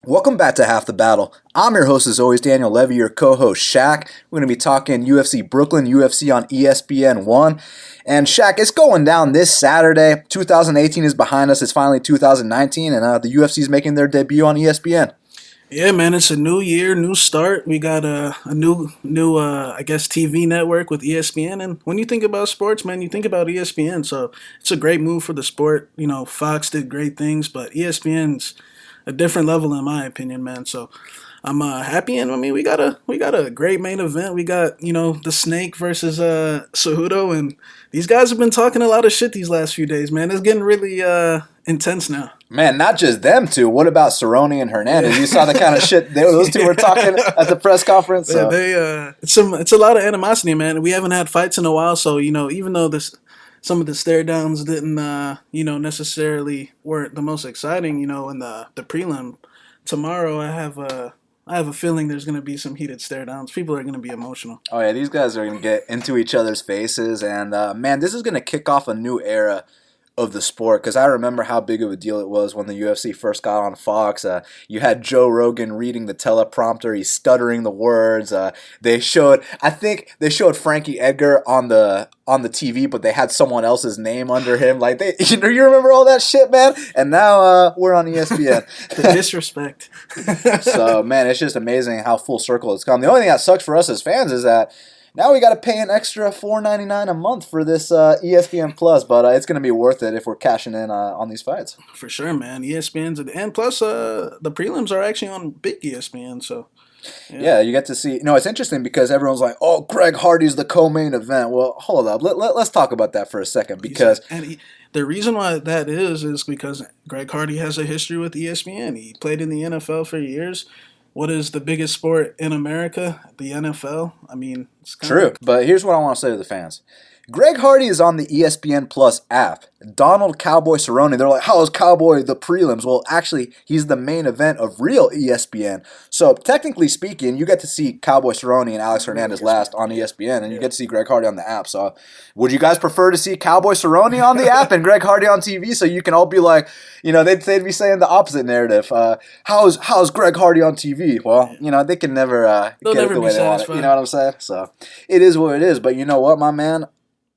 Welcome back to Half the Battle. I'm your host as always, Daniel Levy, your co-host Shaq. We're going to be talking UFC Brooklyn, UFC on ESPN 1. And Shaq, it's going down this Saturday. 2018 is behind us. It's finally 2019, and the UFC is making their debut on ESPN. Yeah, man, it's a new year, new start. We got a new TV network with ESPN. And when you think about sports, man, you think about ESPN. So it's a great move for the sport. You know, Fox did great things, but ESPN's a different level in my opinion, man. So I'm happy, and I mean we got a great main event. We got the Snake versus Cejudo, and these guys have been talking a lot of shit these last few days, man. It's getting really intense now. Man, not just them two. What about Cerrone and Hernandez? You saw the kind of shit those two were talking at the press conference. So. It's a lot of animosity, man. We haven't had fights in a while, so even though some of the stare downs didn't necessarily weren't the most exciting, in the prelim. Tomorrow I have a feeling there's going to be some heated stare downs. People are going to be emotional. Oh yeah, these guys are going to get into each other's faces, and man, this is going to kick off a new era of the sport, because I remember how big of a deal it was when the UFC first got on Fox. You had Joe Rogan reading the teleprompter, he's stuttering the words. I think they showed Frankie Edgar on the TV, but they had someone else's name under him. Like you remember all that shit, man? And now we're on ESPN. The disrespect. So man, it's just amazing how full circle it's come. The only thing that sucks for us as fans is that now we got to pay an extra $4.99 a month for this ESPN Plus, but it's going to be worth it if we're cashing in on these fights. For sure, man. ESPN's and plus the prelims are actually on big ESPN, so. Yeah, you get to see. It's interesting because everyone's like, "Oh, Greg Hardy's the co-main event." Well, hold up, let's talk about that for a second because the reason why that is because Greg Hardy has a history with ESPN. He played in the NFL for years. What is the biggest sport in America? The NFL. I mean, it's true. But here's what I want to say to the fans. Greg Hardy is on the ESPN Plus app. Donald Cowboy Cerrone, they're like, how is Cowboy the prelims? Well, actually, he's the main event of real ESPN. So, technically speaking, you get to see Cowboy Cerrone and Alex Hernandez last on ESPN, and you get to see Greg Hardy on the app. So, would you guys prefer to see Cowboy Cerrone on the app and Greg Hardy on TV so you can all be like, they'd be saying the opposite narrative. How's Greg Hardy on TV? Well, they can never get it the way they want it. You know what I'm saying? So, it is what it is. But you know what, my man?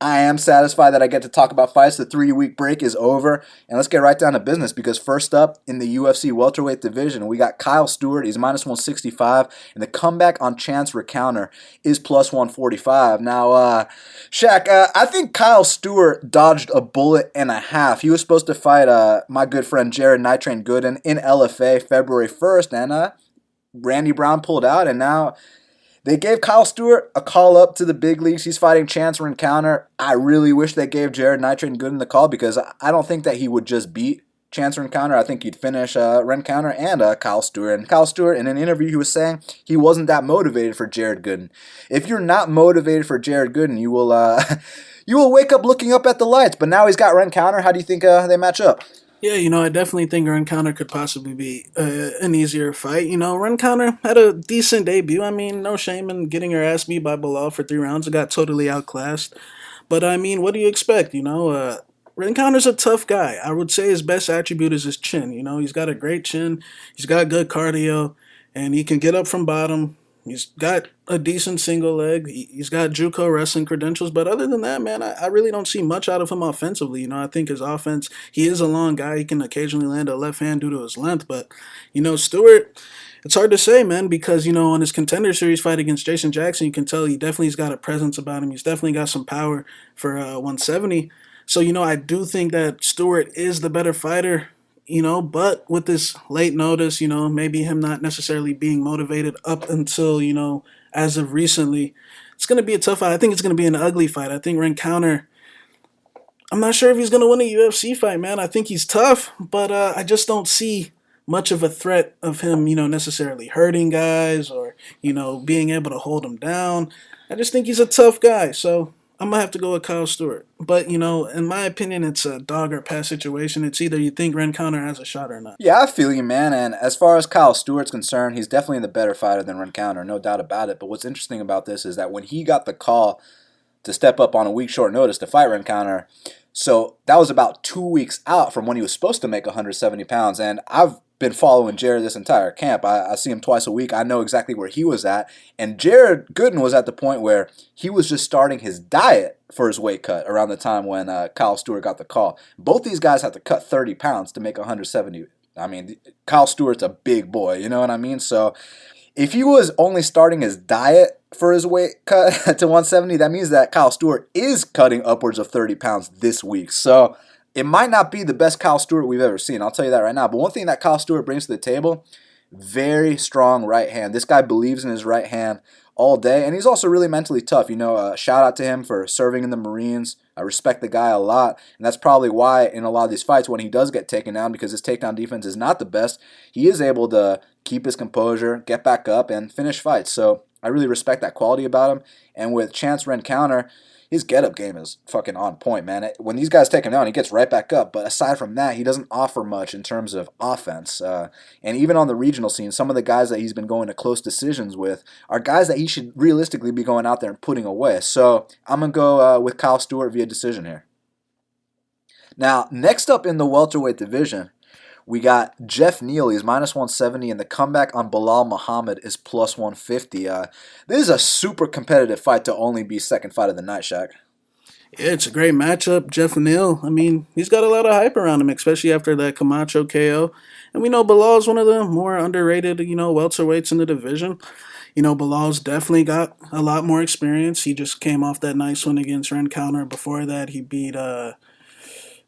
I am satisfied that I get to talk about fights. The 3-week break is over. And let's get right down to business because first up in the UFC welterweight division, we got Kyle Stewart. He's minus 165. And the comeback on chance recounter is plus 145. Now, Shaq, I think Kyle Stewart dodged a bullet and a half. He was supposed to fight my good friend Jared Nitrain Gooden in LFA February 1st. And Randy Brown pulled out. And now they gave Kyle Stewart a call up to the big leagues. He's fighting Chance Rencounter. I really wish they gave Jared Nitrain Gooden the call because I don't think that he would just beat Chance Rencounter. I think he'd finish Rencounter and Kyle Stewart. And Kyle Stewart, in an interview, he was saying he wasn't that motivated for Jared Gooden. If you're not motivated for Jared Gooden, you will wake up looking up at the lights. But now he's got Rencounter. How do you think they match up? Yeah, I definitely think Rencounter could possibly be an easier fight. Rencounter had a decent debut. I mean, no shame in getting her ass beat by Belal for 3 rounds. It got totally outclassed. But, I mean, what do you expect? Rencounter's a tough guy. I would say his best attribute is his chin. He's got a great chin. He's got good cardio, and he can get up from bottom. He's got a decent single leg. He's got JUCO wrestling credentials. But other than that, man, I really don't see much out of him offensively. I think his offense, he is a long guy. He can occasionally land a left hand due to his length. But, Stewart, it's hard to say, man, because, on his Contender Series fight against Jason Jackson, you can tell he definitely's got a presence about him. He's definitely got some power for 170. So, I do think that Stewart is the better fighter. But with this late notice, maybe him not necessarily being motivated up until, as of recently, it's going to be a tough fight. I think it's going to be an ugly fight. I think Rencounter, I'm not sure if he's going to win a UFC fight, man. I think he's tough, but I just don't see much of a threat of him, necessarily hurting guys or, being able to hold him down. I just think he's a tough guy, so I'm going to have to go with Kyle Stewart. But, in my opinion, it's a dog or pass situation. It's either you think Rencounter has a shot or not. Yeah, I feel you, man. And as far as Kyle Stewart's concerned, he's definitely the better fighter than Rencounter, no doubt about it. But what's interesting about this is that when he got the call to step up on a week short notice to fight Rencounter, so that was about 2 weeks out from when he was supposed to make 170 pounds. And I've been following Jared this entire camp. I see him twice a week. I know exactly where he was at. And Jared Gooden was at the point where he was just starting his diet for his weight cut around the time when Kyle Stewart got the call. Both these guys have to cut 30 pounds to make 170. I mean, Kyle Stewart's a big boy, you know what I mean? So if he was only starting his diet for his weight cut to 170, that means that Kyle Stewart is cutting upwards of 30 pounds this week. So it might not be the best Kyle Stewart we've ever seen. I'll tell you that right now. But one thing that Kyle Stewart brings to the table, very strong right hand. This guy believes in his right hand all day, and he's also really mentally tough. Shout out to him for serving in the Marines. I respect the guy a lot, and that's probably why in a lot of these fights, when he does get taken down, because his takedown defense is not the best, he is able to keep his composure, get back up, and finish fights. So I really respect that quality about him. And with Chance Rencounter, his get-up game is fucking on point, man. When these guys take him down, he gets right back up. But aside from that, he doesn't offer much in terms of offense. And even on the regional scene, some of the guys that he's been going to close decisions with are guys that he should realistically be going out there and putting away. So I'm going to go with Kyle Stewart via decision here. Now, next up in the welterweight division, we got Geoff Neal. He's minus 170, and the comeback on Belal Muhammad is plus 150. This is a super competitive fight to only be second fight of the night, Shaq. Yeah, it's a great matchup. Geoff Neal, I mean, he's got a lot of hype around him, especially after that Camacho KO. And we know Belal is one of the more underrated, welterweights in the division. Belal's definitely got a lot more experience. He just came off that nice win against Rencounter. Before that, he beat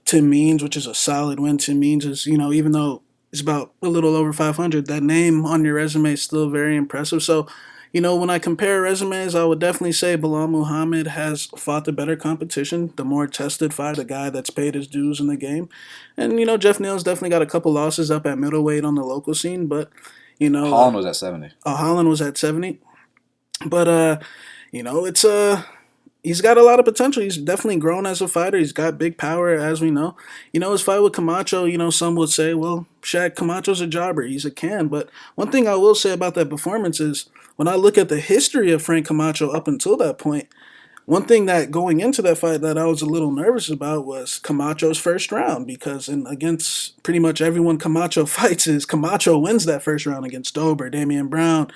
Tim Means, which is a solid win. Tim Means is, even though it's about a little over 500, that name on your resume is still very impressive. So, when I compare resumes, I would definitely say Belal Muhammad has fought the better competition, the more tested fight, the guy that's paid his dues in the game. And, Geoff Neal's definitely got a couple losses up at middleweight on the local scene, but, Holland was at 70. Holland was at 70. But, it's he's got a lot of potential. He's definitely grown as a fighter. He's got big power, as we know. His fight with Camacho, some would say, well, Shaq, Camacho's a jobber. He's a can. But one thing I will say about that performance is when I look at the history of Frank Camacho up until that point, one thing that going into that fight that I was a little nervous about was Camacho's first round, because against pretty much everyone Camacho fights is Camacho wins that first round against Dober, Damian Brown,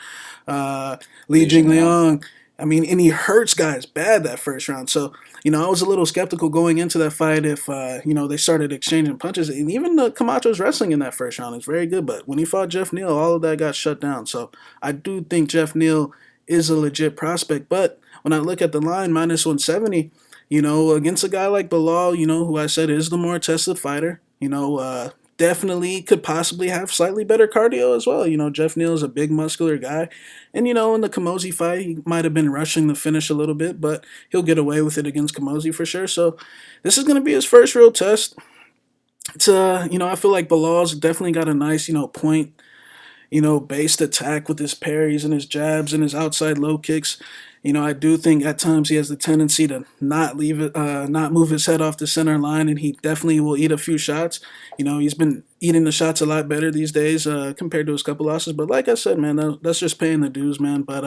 Li Jingliang. I mean, and he hurts guys bad that first round. So, I was a little skeptical going into that fight if, they started exchanging punches. And even Camacho's wrestling in that first round is very good. But when he fought Geoff Neal, all of that got shut down. So I do think Geoff Neal is a legit prospect. But when I look at the line, minus 170, against a guy like Belal, who I said is the more tested fighter, definitely could possibly have slightly better cardio as well. Geoff Neal is a big muscular guy. And, in the Camozzi fight, he might have been rushing the finish a little bit, but he'll get away with it against Camozzi for sure. So this is going to be his first real test. It's, I feel like Belal's definitely got a nice, point, based attack with his parries and his jabs and his outside low kicks. I do think at times he has the tendency to not move his head off the center line, and he definitely will eat a few shots. He's been eating the shots a lot better these days compared to his couple losses. But like I said, man, that's just paying the dues, man. But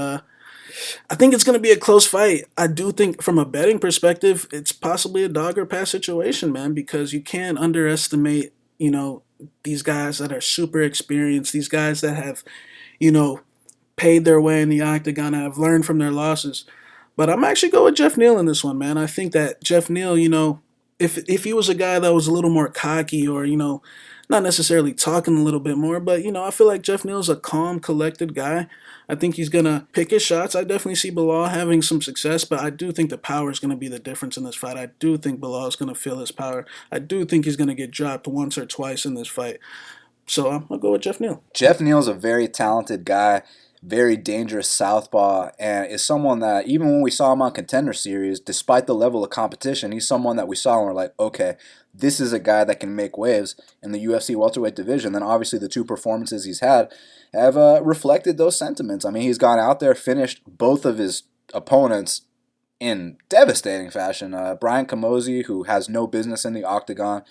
I think it's going to be a close fight. I do think from a betting perspective, it's possibly a dog or pass situation, man, because you can't underestimate, these guys that are super experienced, these guys that have, paid their way in the octagon and have learned from their losses. But I'm actually going with Geoff Neal in this one, man. I think that Geoff Neal, if he was a guy that was a little more cocky or, not necessarily talking a little bit more, but, I feel like Geoff Neal's a calm, collected guy. I think he's going to pick his shots. I definitely see Belal having some success, but I do think the power is going to be the difference in this fight. I do think Belal is going to feel his power. I do think he's going to get dropped once or twice in this fight. So I'll go with Geoff Neal. Geoff Neal's a very talented guy, very dangerous southpaw, and is someone that even when we saw him on Contender Series, despite the level of competition, he's someone that we saw and we're like, okay, this is a guy that can make waves in the UFC welterweight division. Then obviously the two performances he's had have reflected those sentiments. I mean, he's gone out there, finished both of his opponents in devastating fashion. Brian Camozzi, who has no business in the octagon,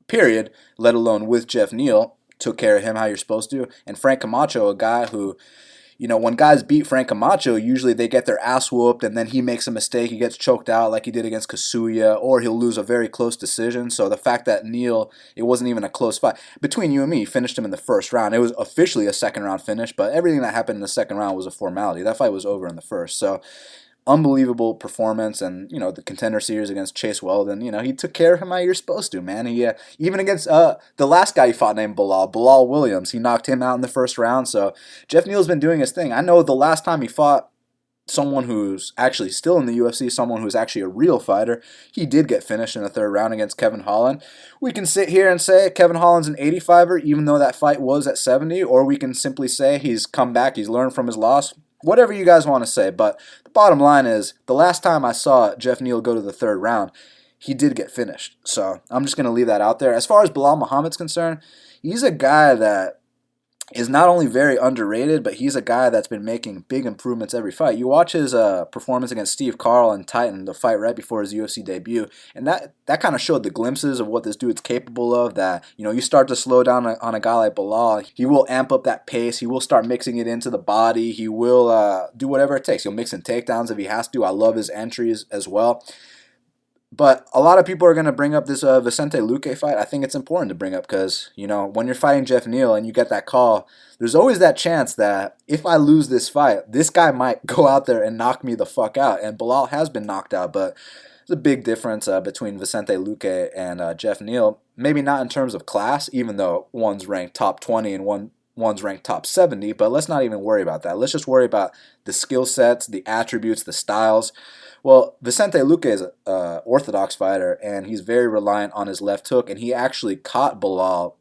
period, let alone with Geoff Neal, took care of him how you're supposed to. And Frank Camacho, a guy who, when guys beat Frank Camacho, usually they get their ass whooped and then he makes a mistake. He gets choked out like he did against Kasuya, or he'll lose a very close decision. So the fact that Neal, it wasn't even a close fight. Between you and me, he finished him in the first round. It was officially a second round finish, but everything that happened in the second round was a formality. That fight was over in the first. So unbelievable performance, and the Contender Series against Chase Weldon, he took care of him how you're supposed to, man. He even against the last guy he fought named Belal Williams, he knocked him out in the first round. So Geoff Neal's been doing his thing. I know the last time he fought someone who's actually still in the UFC, someone who's actually a real fighter, he did get finished in the third round against Kevin Holland. We can sit here and say Kevin Holland's an 85er, even though that fight was at 70, or we can simply say he's come back, he's learned from his loss. Whatever you guys want to say, but the bottom line is, the last time I saw Geoff Neal go to the third round, he did get finished. So I'm just going to leave that out there. As far as Belal Muhammad's concerned, he's a guy that is not only very underrated, but he's a guy that's been making big improvements every fight. You watch his performance against Steve Karl in Titan, the fight right before his UFC debut, and that kind of showed the glimpses of what this dude's capable of, that, you start to slow down on a guy like Belal, he will amp up that pace, he will start mixing it into the body, he will do whatever it takes. He'll mix in takedowns if he has to. I love his entries as well. But a lot of people are going to bring up this Vicente Luque fight. I think it's important to bring up because, when you're fighting Geoff Neal and you get that call, there's always that chance that if I lose this fight, this guy might go out there and knock me the fuck out. And Belal has been knocked out, but there's a big difference between Vicente Luque and Geoff Neal. Maybe not in terms of class, even though one's ranked top 20 and one's ranked top 70, but let's not even worry about that. Let's just worry about the skill sets, the attributes, the styles. Well, Vicente Luque is an orthodox fighter, and he's very reliant on his left hook, and he actually caught Belal.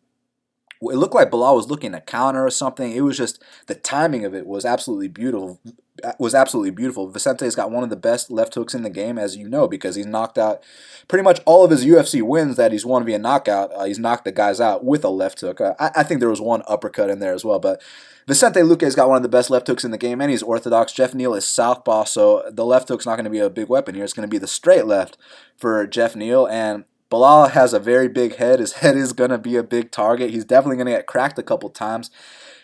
It looked like Belal was looking to counter or something. It was just, the timing of it was absolutely beautiful. Vicente's got one of the best left hooks in the game, as you know, because he's knocked out pretty much all of his UFC wins that he's won via knockout. He's knocked the guys out with a left hook. I think there was one uppercut in there as well, but Vicente Luque's got one of the best left hooks in the game, and he's orthodox. Geoff Neal is southpaw, so the left hook's not going to be a big weapon here. It's going to be the straight left for Geoff Neal, and Belal has a very big head. His head is going to be a big target. He's definitely going to get cracked a couple times.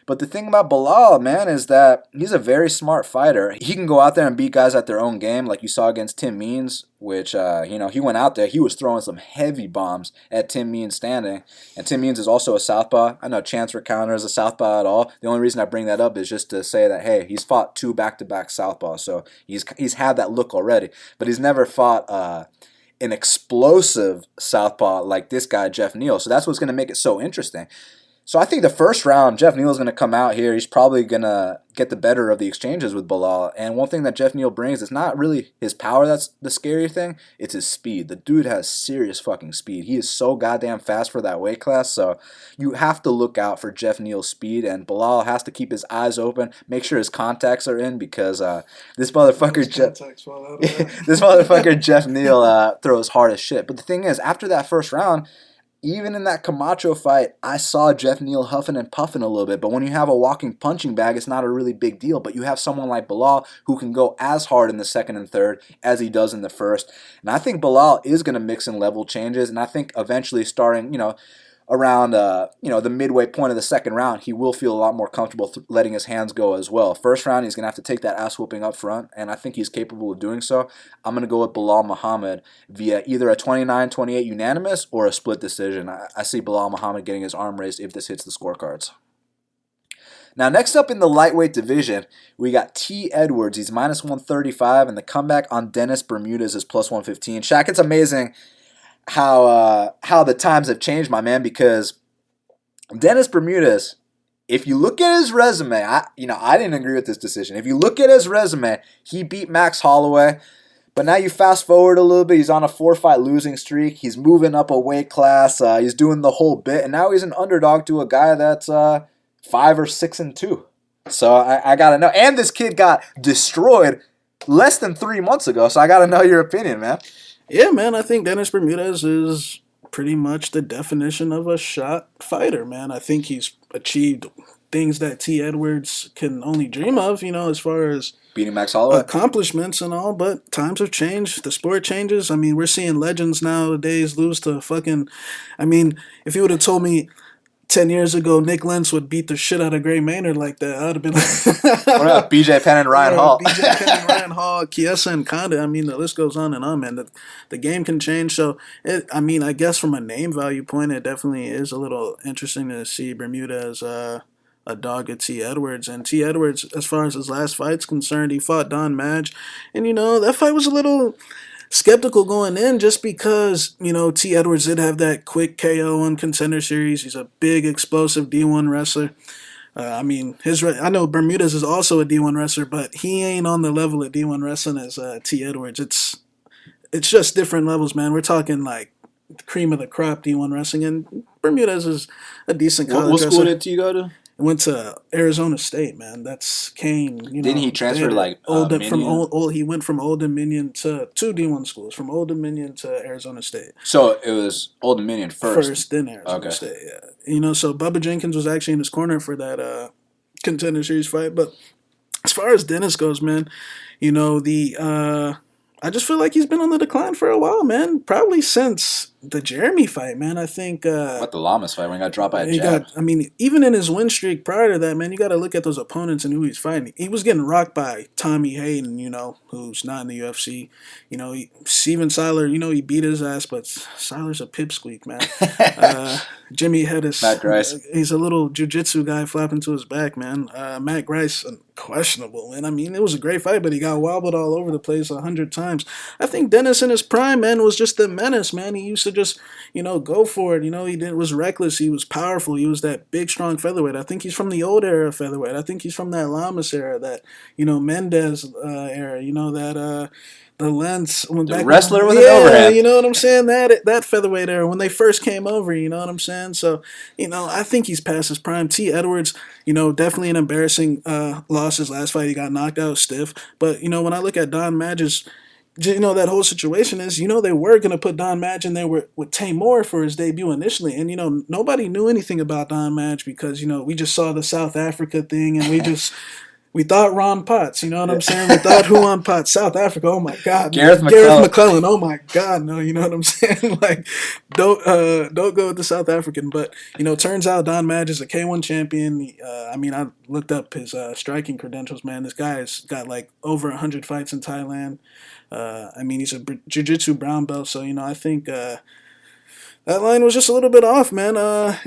But the thing about Belal, man, is that he's a very smart fighter. He can go out there and beat guys at their own game, like you saw against Tim Means, which, he went out there. He was throwing some heavy bombs at Tim Means standing. And Tim Means is also a southpaw. I know Chancellor Counter is a southpaw at all. The only reason I bring that up is just to say that, hey, he's fought 2 back-to-back southpaws. So he's had that look already. But he's never fought an explosive southpaw like this guy, Geoff Neal. So that's what's going to make it so interesting. So I think the first round, Geoff Neal is going to come out here. He's probably going to get the better of the exchanges with Belal. And one thing that Geoff Neal brings is not really his power that's the scary thing. It's his speed. The dude has serious fucking speed. He is so goddamn fast for that weight class. So you have to look out for Geoff Neal's speed. And Belal has to keep his eyes open, make sure his contacts are in, because this motherfucker Geoff Neal throws hard as shit. But the thing is, after that first round, even in that Camacho fight, I saw Geoff Neal huffing and puffing a little bit. But when you have a walking punching bag, it's not a really big deal. But you have someone like Belal who can go as hard in the second and third as he does in the first. And I think Belal is going to mix in level changes. And I think eventually starting, around the midway point of the second round, he will feel a lot more comfortable letting his hands go as well. First round, he's going to have to take that ass whooping up front, and I think he's capable of doing so. I'm going to go with Belal Muhammad via either a 29-28 unanimous or a split decision. I see Belal Muhammad getting his arm raised if this hits the scorecards. Now, next up in the lightweight division, we got T. Edwards. He's minus 135, and the comeback on Dennis Bermudez is plus 115. Shaq, it's amazing how the times have changed, my man, because Dennis Bermudez, if you look at his resume, I didn't agree with this decision. If you look at his resume, he beat Max Holloway, but now you fast forward a little bit, he's on a 4-fight losing streak, he's moving up a weight class, he's doing the whole bit, and now he's an underdog to a guy that's 5 or 6-2. So I gotta know, and this kid got destroyed less than 3 months ago, so I gotta know your opinion, man. Yeah, man, I think Dennis Bermudez is pretty much the definition of a shot fighter, man. I think he's achieved things that T. Edwards can only dream of, as far as beating Max Holloway, accomplishments and all, but times have changed. The sport changes. I mean, we're seeing legends nowadays lose to if you would have told me 10 years ago, Nick Lentz would beat the shit out of Gray Maynard like that. I would have been like, What about BJ Penn and Ryan Hall? BJ Penn and Ryan Hall, Chiesa and Conda. I mean, the list goes on and on, man. The game can change. So, I guess from a name value point, it definitely is a little interesting to see Bermudez a dog at T. Edwards. And T. Edwards, as far as his last fight's concerned, he fought Don Madge. And, that fight was a little skeptical going in just because, T. Edwards did have that quick KO on Contender Series. He's a big, explosive D1 wrestler. I know Bermudez is also a D1 wrestler, but he ain't on the level of D1 wrestling as T. Edwards. It's just different levels, man. We're talking like cream of the crop D1 wrestling, and Bermudez is a decent college What school wrestler. did you go to? Went to Arizona State, man. That's Kane. Didn't he transfer he went from Old Dominion to two D1 schools, from Old Dominion to Arizona State. So it was Old Dominion first. Then Arizona State, yeah. So Bubba Jenkins was actually in his corner for that Contender Series fight. But as far as Dennis goes, man, I just feel like he's been on the decline for a while, man. Probably since the Jeremy fight, man. I think what, the Lamas fight when he got dropped by a jab? Even in his win streak prior to that, man, you got to look at those opponents and who he's fighting. He was getting rocked by Tommy Hayden, who's not in the UFC. Steven Siler, he beat his ass, but Siler's a pipsqueak, man. Jimmy Hedis, Matt Grice. He's a little jiu-jitsu guy flapping to his back, man. Matt Grice, questionable, man. It was a great fight, but he got wobbled all over the place 100 times. I think Dennis in his prime, man, was just the menace, man. He used to just, go for it. He was reckless. He was powerful. He was that big, strong featherweight. I think he's from the old era of featherweight. I think he's from that Lamas era, that, Mendez era, the Lentz. The wrestler with an overhand. You know what I'm saying? That featherweight era, when they first came over, you know what I'm saying? So, I think he's past his prime. T. Edwards, definitely an embarrassing loss his last fight. He got knocked out stiff. But, when I look at Don Madge's, that whole situation is, they were going to put Don Madge in there with Tamor for his debut initially. And, nobody knew anything about Don Madge because, we just saw the South Africa thing and we thought Ron Potts, you know what I'm saying? We thought Juan Potts, South Africa, oh my God. Gareth McClellan, oh my God, no, you know what I'm saying? Like, don't go with the South African. But, turns out Don Madge is a K1 champion. I looked up his striking credentials, man. This guy has got like over 100 fights in Thailand. He's a jiu-jitsu brown belt, so, I think that line was just a little bit off, man.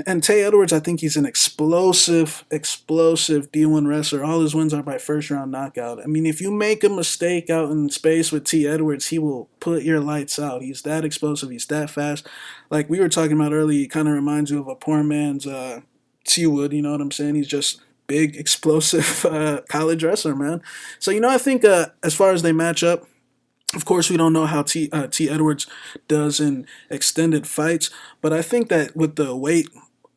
And Tay Edwards, I think he's an explosive D1 wrestler. All his wins are by first-round knockout. If you make a mistake out in space with T. Edwards, he will put your lights out. He's that explosive. He's that fast. Like we were talking about earlier, he kind of reminds you of a poor man's T. Wood, you know what I'm saying? He's just big, explosive college wrestler, man. So, I think as far as they match up, of course, we don't know how T. Edwards does in extended fights, but I think that with the weight,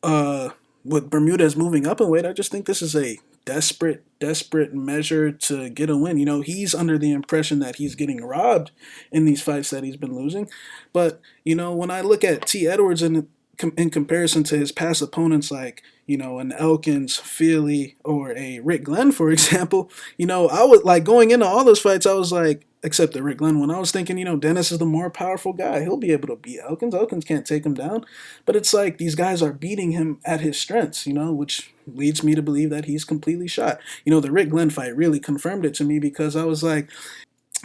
with Bermudez moving up in weight, I just think this is a desperate measure to get a win. He's under the impression that he's getting robbed in these fights that he's been losing. But, when I look at T. Edwards in comparison to his past opponents like, an Elkins, Feely, or a Rick Glenn, for example, I was like going into all those fights, I was like, except the Rick Glenn one, I was thinking, Dennis is the more powerful guy. He'll be able to beat Elkins. Elkins can't take him down. But it's like these guys are beating him at his strengths, which leads me to believe that he's completely shot. The Rick Glenn fight really confirmed it to me because I was like,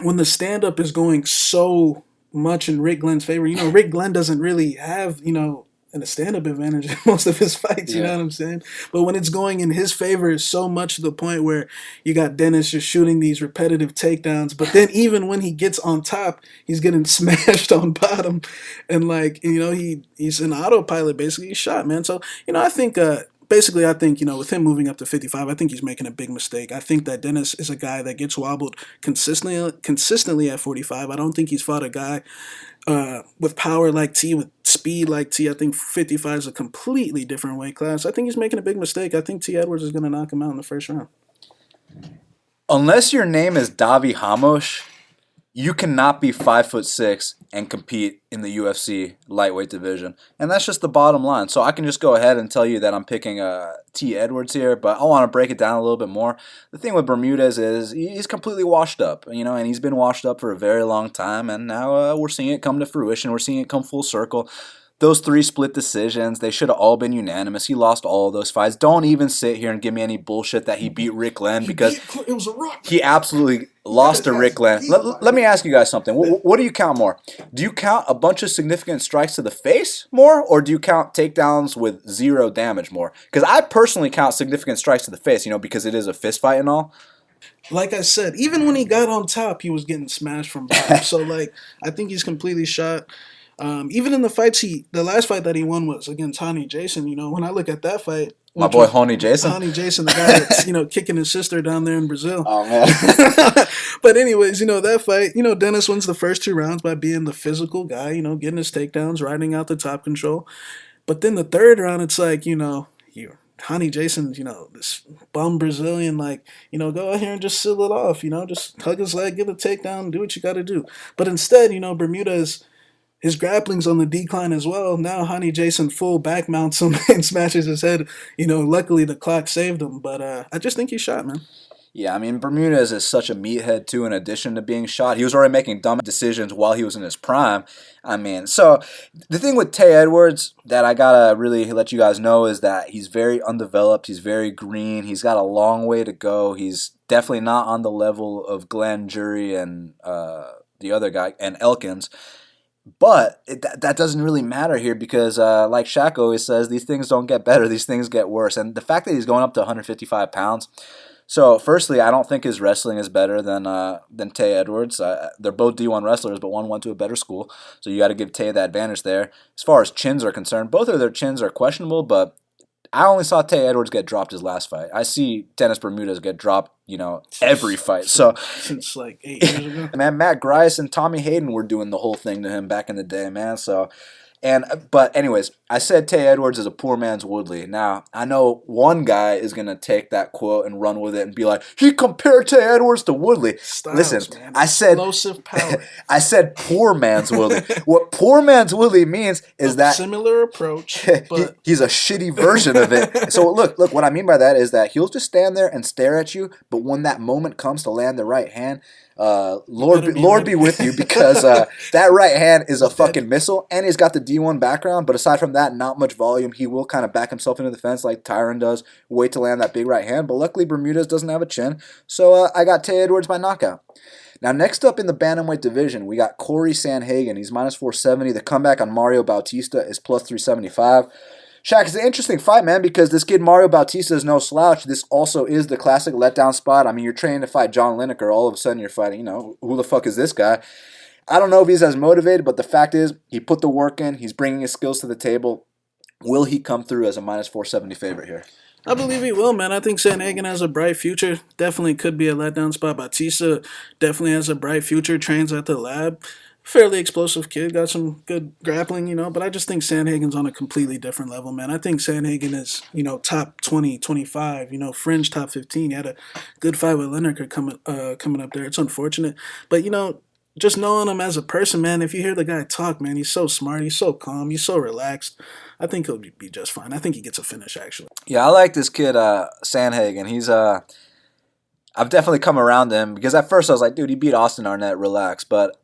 when the stand-up is going so much in Rick Glenn's favor, Rick Glenn doesn't really have, and a stand-up advantage in most of his fights, you know what I'm saying? But when it's going in his favor, it's so much to the point where you got Dennis just shooting these repetitive takedowns. But then even when he gets on top, he's getting smashed on bottom. And he's an autopilot, basically. He's shot, man. So, I think... I think, with him moving up to 55, I think he's making a big mistake. I think that Dennis is a guy that gets wobbled consistently at 45. I don't think he's fought a guy with power like T, with speed like T. I think 55 is a completely different weight class. I think he's making a big mistake. I think T. Edwards is going to knock him out in the first round. Unless your name is Davi Hamosh, you cannot be 5'6" and compete in the UFC lightweight division. And that's just the bottom line. So I can just go ahead and tell you that I'm picking T. Edwards here, but I want to break it down a little bit more. The thing with Bermudez is he's completely washed up, and he's been washed up for a very long time, and now we're seeing it come to fruition. We're seeing it come full circle. Those 3 split decisions, they should have all been unanimous. He lost all of those fights. Don't even sit here and give me any bullshit that he beat Rick Glenn because it was a rock. he absolutely lost to Rick Glenn. Let me ask you guys something. What do you count more? Do you count a bunch of significant strikes to the face more, or do you count takedowns with 0 damage more? Because I personally count significant strikes to the face, because it is a fist fight and all. Like I said, even when he got on top, he was getting smashed from bottom. So, I think he's completely shot. Even in the fights, the last fight that he won was against Honey Jason. When I look at that fight, my boy Honey Jason, the guy that's kicking his sister down there in Brazil. Oh man. But anyways, that fight, Dennis wins the first 2 rounds by being the physical guy, getting his takedowns, riding out the top control. But then the 3rd round, it's like, Honey Jason, this bum Brazilian, go out here and just seal it off, just hug his leg, get a takedown, do what you got to do. But instead, Bermudez, his grappling's on the decline as well. Now Honey Jason full back mounts him and smashes his head. Luckily the clock saved him, but I just think he's shot, man. Yeah, Bermudez is such a meathead, too, in addition to being shot. He was already making dumb decisions while he was in his prime. So the thing with Tay Edwards that I gotta really let you guys know is that he's very undeveloped. He's very green. He's got a long way to go. He's definitely not on the level of Glenn, Jury, and the other guy, and Elkins. But that doesn't really matter here because, like Shaq always says, these things don't get better. These things get worse. And the fact that he's going up to 155 pounds... So, firstly, I don't think his wrestling is better than Tay Edwards. They're both D1 wrestlers, but one went to a better school. So you got to give Tay the advantage there. As far as chins are concerned, both of their chins are questionable, but I only saw Tay Edwards get dropped his last fight. I see Dennis Bermudez get dropped, every fight. So since 8 years ago. Man, Matt Grice and Tommy Hayden were doing the whole thing to him back in the day, man. But anyways, I said Tay Edwards is a poor man's Woodley. Now, I know one guy is going to take that quote and run with it and be like, he compared Tay Edwards to Woodley. Styles, listen, man. I said explosive power. I said poor man's Woodley. What poor man's Woodley means is that similar approach, but he's a shitty version of it. So look, what I mean by that is that he'll just stand there and stare at you, but when that moment comes to land the right hand, Lord be with you because that right hand is a fucking missile, and he's got the D1 background, but aside from that, not much volume. He will kind of back himself into the fence like Tyron does, wait to land that big right hand, but luckily Bermudez doesn't have a chin, so I got Tay Edwards by knockout. Now, next up in the bantamweight division, we got Corey Sandhagen. He's minus 470. The comeback on Mario Bautista is plus 375. Shaq, it's an interesting fight, man, because this kid Mario Bautista is no slouch. This also is the classic letdown spot. You're training to fight John Lineker. All of a sudden, you're fighting, who the fuck is this guy? I don't know if he's as motivated, but the fact is, he put the work in. He's bringing his skills to the table. Will he come through as a minus 470 favorite here? I believe he will, man. I think Sandhagen has a bright future. Definitely could be a letdown spot. Bautista definitely has a bright future. Trains at the lab. Fairly explosive kid, got some good grappling, but I just think Sandhagen's on a completely different level, man. I think Sandhagen is, top 20, 25, fringe top 15. He had a good fight with Lineker coming up there. It's unfortunate. But, just knowing him as a person, man, if you hear the guy talk, man, he's so smart, he's so calm, he's so relaxed. I think he'll be just fine. I think he gets a finish, actually. Yeah, I like this kid, Sandhagen. He's, I've definitely come around to him because at first I was like, dude, he beat Austin Arnett, relax, but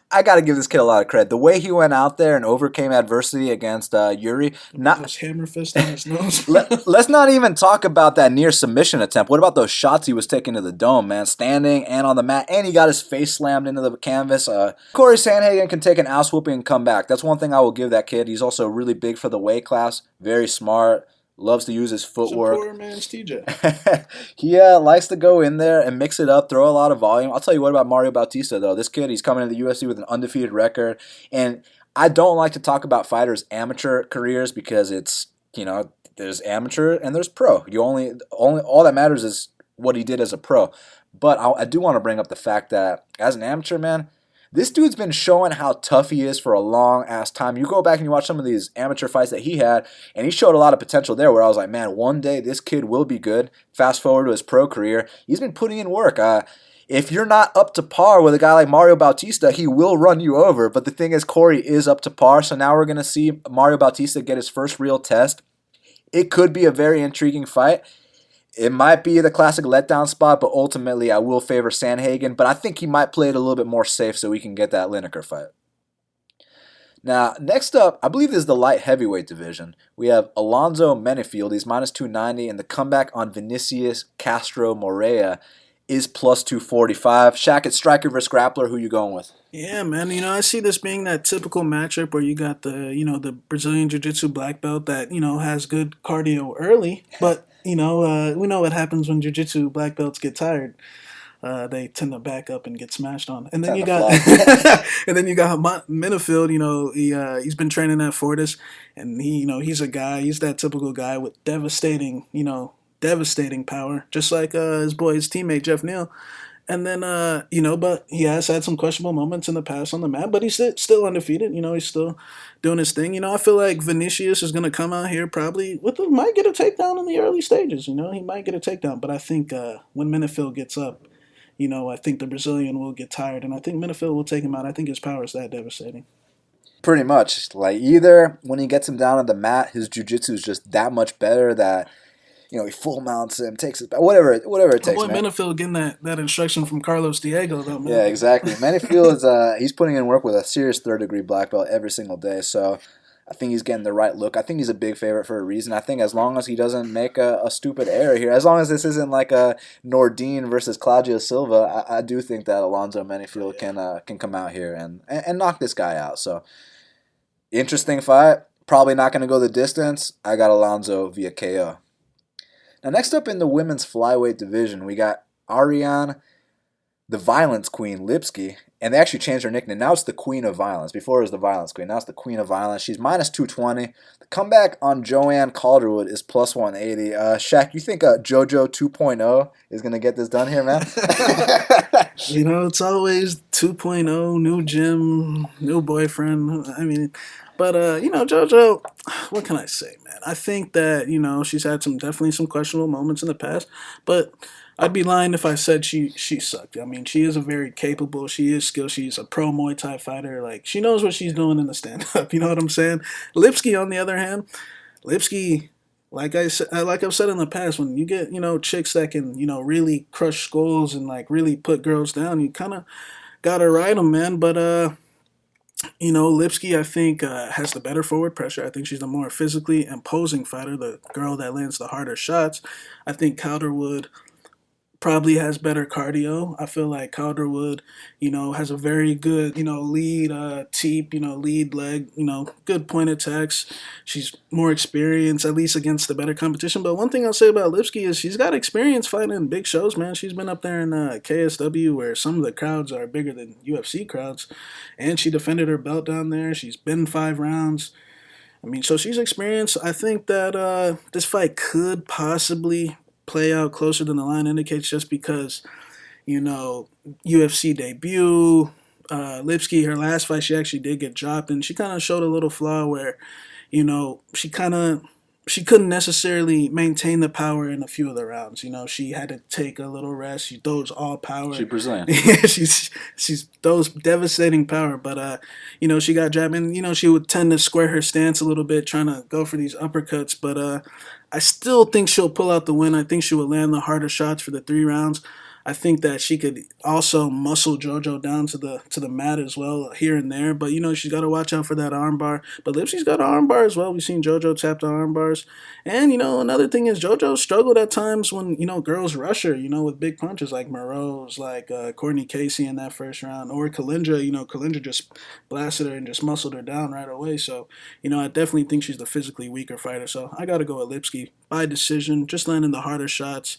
I got to give this kid a lot of credit. The way he went out there and overcame adversity against Yuri. Those hammer fists on his nose. Let's not even talk about that near submission attempt. What about those shots he was taking to the dome, man? Standing and on the mat, and he got his face slammed into the canvas. Corey Sandhagen can take an ass whooping and come back. That's one thing I will give that kid. He's also really big for the weight class, very smart. Loves to use his footwork. He's a poor man's TJ. He likes to go in there and mix it up, throw a lot of volume. I'll tell you what about Mario Bautista, though. This kid, he's coming into the UFC with an undefeated record. And I don't like to talk about fighters' amateur careers because it's, there's amateur and there's pro. You only all that matters is what he did as a pro. But I do want to bring up the fact that as an amateur, man, this dude's been showing how tough he is for a long-ass time. You go back and you watch some of these amateur fights that he had, and he showed a lot of potential there where I was like, man, one day this kid will be good. Fast forward to his pro career. He's been putting in work. If you're not up to par with a guy like Mario Bautista, he will run you over. But the thing is, Corey is up to par, so now we're going to see Mario Bautista get his first real test. It could be a very intriguing fight. It might be the classic letdown spot, but ultimately I will favor Sandhagen. But I think he might play it a little bit more safe so we can get that Lineker fight. Now, next up, I believe this is the light heavyweight division. We have Alonzo Menifield. He's minus 290, and the comeback on Vinicius Castro Moreira is plus 245. Shaq, it's striker versus grappler. Who you going with? Yeah, man. I see this being that typical matchup where you got the Brazilian Jiu-Jitsu black belt that, has good cardio early, but, we know what happens when Jiu-Jitsu black belts get tired. They tend to back up and get smashed on. And then you got Menifield, he's been training at Fortis, and he's a guy, he's that typical guy with devastating power, just like his teammate Geoff Neal. And then, but he has had some questionable moments in the past on the mat, but he's still undefeated. He's still doing his thing. I feel like Vinicius is going to come out here probably might get a takedown in the early stages. He might get a takedown, but I think when Menifield gets up, I think the Brazilian will get tired, and I think Menifield will take him out. I think his power is that devastating. Pretty much. Like, either when he gets him down on the mat, his jiu-jitsu is just that much better that he full mounts him, takes it back, whatever it takes. Boy, Menifield getting that instruction from Carlos Diego, though, man. Yeah, exactly. Menifield is he's putting in work with a serious third-degree black belt every single day, so I think he's getting the right look. I think he's a big favorite for a reason. I think as long as he doesn't make a stupid error here, as long as this isn't like a Nordine versus Claudio Silva, I do think that Alonzo Menifield can come out here and knock this guy out. So, interesting fight. Probably not going to go the distance. I got Alonzo via KO. Now, next up in the women's flyweight division, we got Ariane, the Violence Queen, Lipski, and they actually changed her nickname. Now it's the Queen of Violence. Before it was the Violence Queen. Now it's the Queen of Violence. She's minus 220. The comeback on Joanne Calderwood is plus 180. Shaq, you think JoJo 2.0 is going to get this done here, man? It's always 2.0, new gym, new boyfriend. But JoJo, what can I say, man? I think that, she's had definitely some questionable moments in the past, but I'd be lying if I said she sucked. She is a very capable, she is skilled, she's a pro Muay Thai fighter. Like, she knows what she's doing in the stand-up, you know what I'm saying? Lipski, on the other hand, like I've said in the past, when you get, chicks that can, really crush skulls and, like, really put girls down, you kind of gotta ride them, man. But, Lipski, I think, has the better forward pressure. I think she's the more physically imposing fighter, the girl that lands the harder shots. I think Calderwood probably has better cardio. I feel like Calderwood, has a very good, lead teep, lead leg, good point attacks. She's more experienced, at least against the better competition. But one thing I'll say about Lipski is she's got experience fighting in big shows, man. She's been up there in KSW where some of the crowds are bigger than UFC crowds. And she defended her belt down there. She's been 5 rounds. So she's experienced. I think that this fight could possibly play out closer than the line indicates, just because, UFC debut, Lipski, her last fight, she actually did get dropped, and she kind of showed a little flaw where, she couldn't necessarily maintain the power in a few of the rounds. She had to take a little rest. She throws all power. She's Brazilian. Yeah, she's throws devastating power, but she got jabbed, and she would tend to square her stance a little bit, trying to go for these uppercuts, but I still think she'll pull out the win. I think she will land the harder shots for the 3 rounds. I think that she could also muscle JoJo down to the mat as well here and there. But, she's got to watch out for that armbar. But Lipski's got an armbar as well. We've seen JoJo tap the armbars. And, another thing is JoJo struggled at times when, girls rush her, with big punches like Moreau's, like Courtney Casey in that first round. Or Kalindra, Kalindra just blasted her and just muscled her down right away. So, I definitely think she's the physically weaker fighter. So I got to go with Lipski by decision, just landing the harder shots.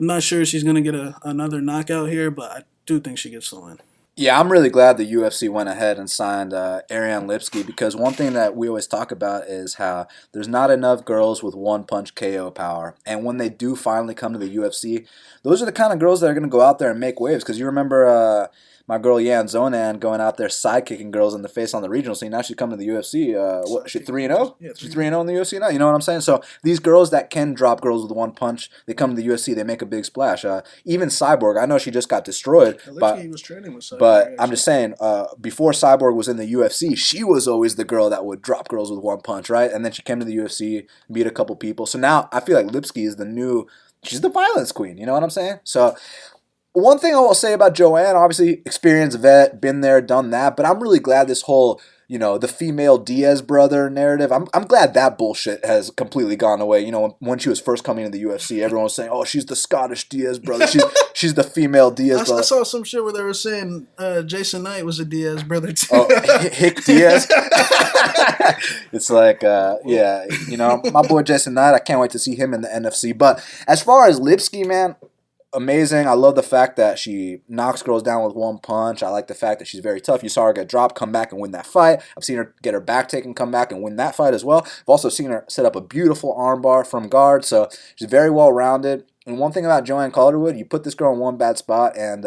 I'm not sure she's going to get another knockout here, but I do think she gets the win. Yeah, I'm really glad the UFC went ahead and signed Ariane Lipski, because one thing that we always talk about is how there's not enough girls with one-punch KO power. And when they do finally come to the UFC, those are the kind of girls that are going to go out there and make waves. Because you remember my girl Zonan going out there sidekicking girls in the face on the regional scene. Now she's coming to the UFC. She's 3-0? Yeah, she's 3-0 in the UFC now. You know what I'm saying? So these girls that can drop girls with one punch, they come to the UFC, they make a big splash. Even Cyborg, I know she just got destroyed. Lipski was training with Cyborg. But I'm just saying, before Cyborg was in the UFC, she was always the girl that would drop girls with one punch, right? And then she came to the UFC, beat a couple people. So now I feel like Lipski is she's the violence queen. You know what I'm saying? So One thing I will say about Joanne, obviously experienced vet, been there, done that, but I'm really glad this whole, the female Diaz brother narrative, I'm glad that bullshit has completely gone away. When she was first coming into the UFC, everyone was saying, oh, she's the Scottish Diaz brother. She's the female Diaz brother. I saw some shit where they were saying Jason Knight was a Diaz brother too. Oh, Hick Diaz? It's like, my boy Jason Knight, I can't wait to see him in the NFC. But as far as Lipski, man, amazing. I love the fact that she knocks girls down with one punch. I like the fact that she's very tough. You saw her get dropped, come back and win that fight. I've seen her get her back taken, come back and win that fight as well. I've also seen her set up a beautiful armbar from guard. So she's very well rounded. And one thing about Joanne Calderwood, you put this girl in one bad spot and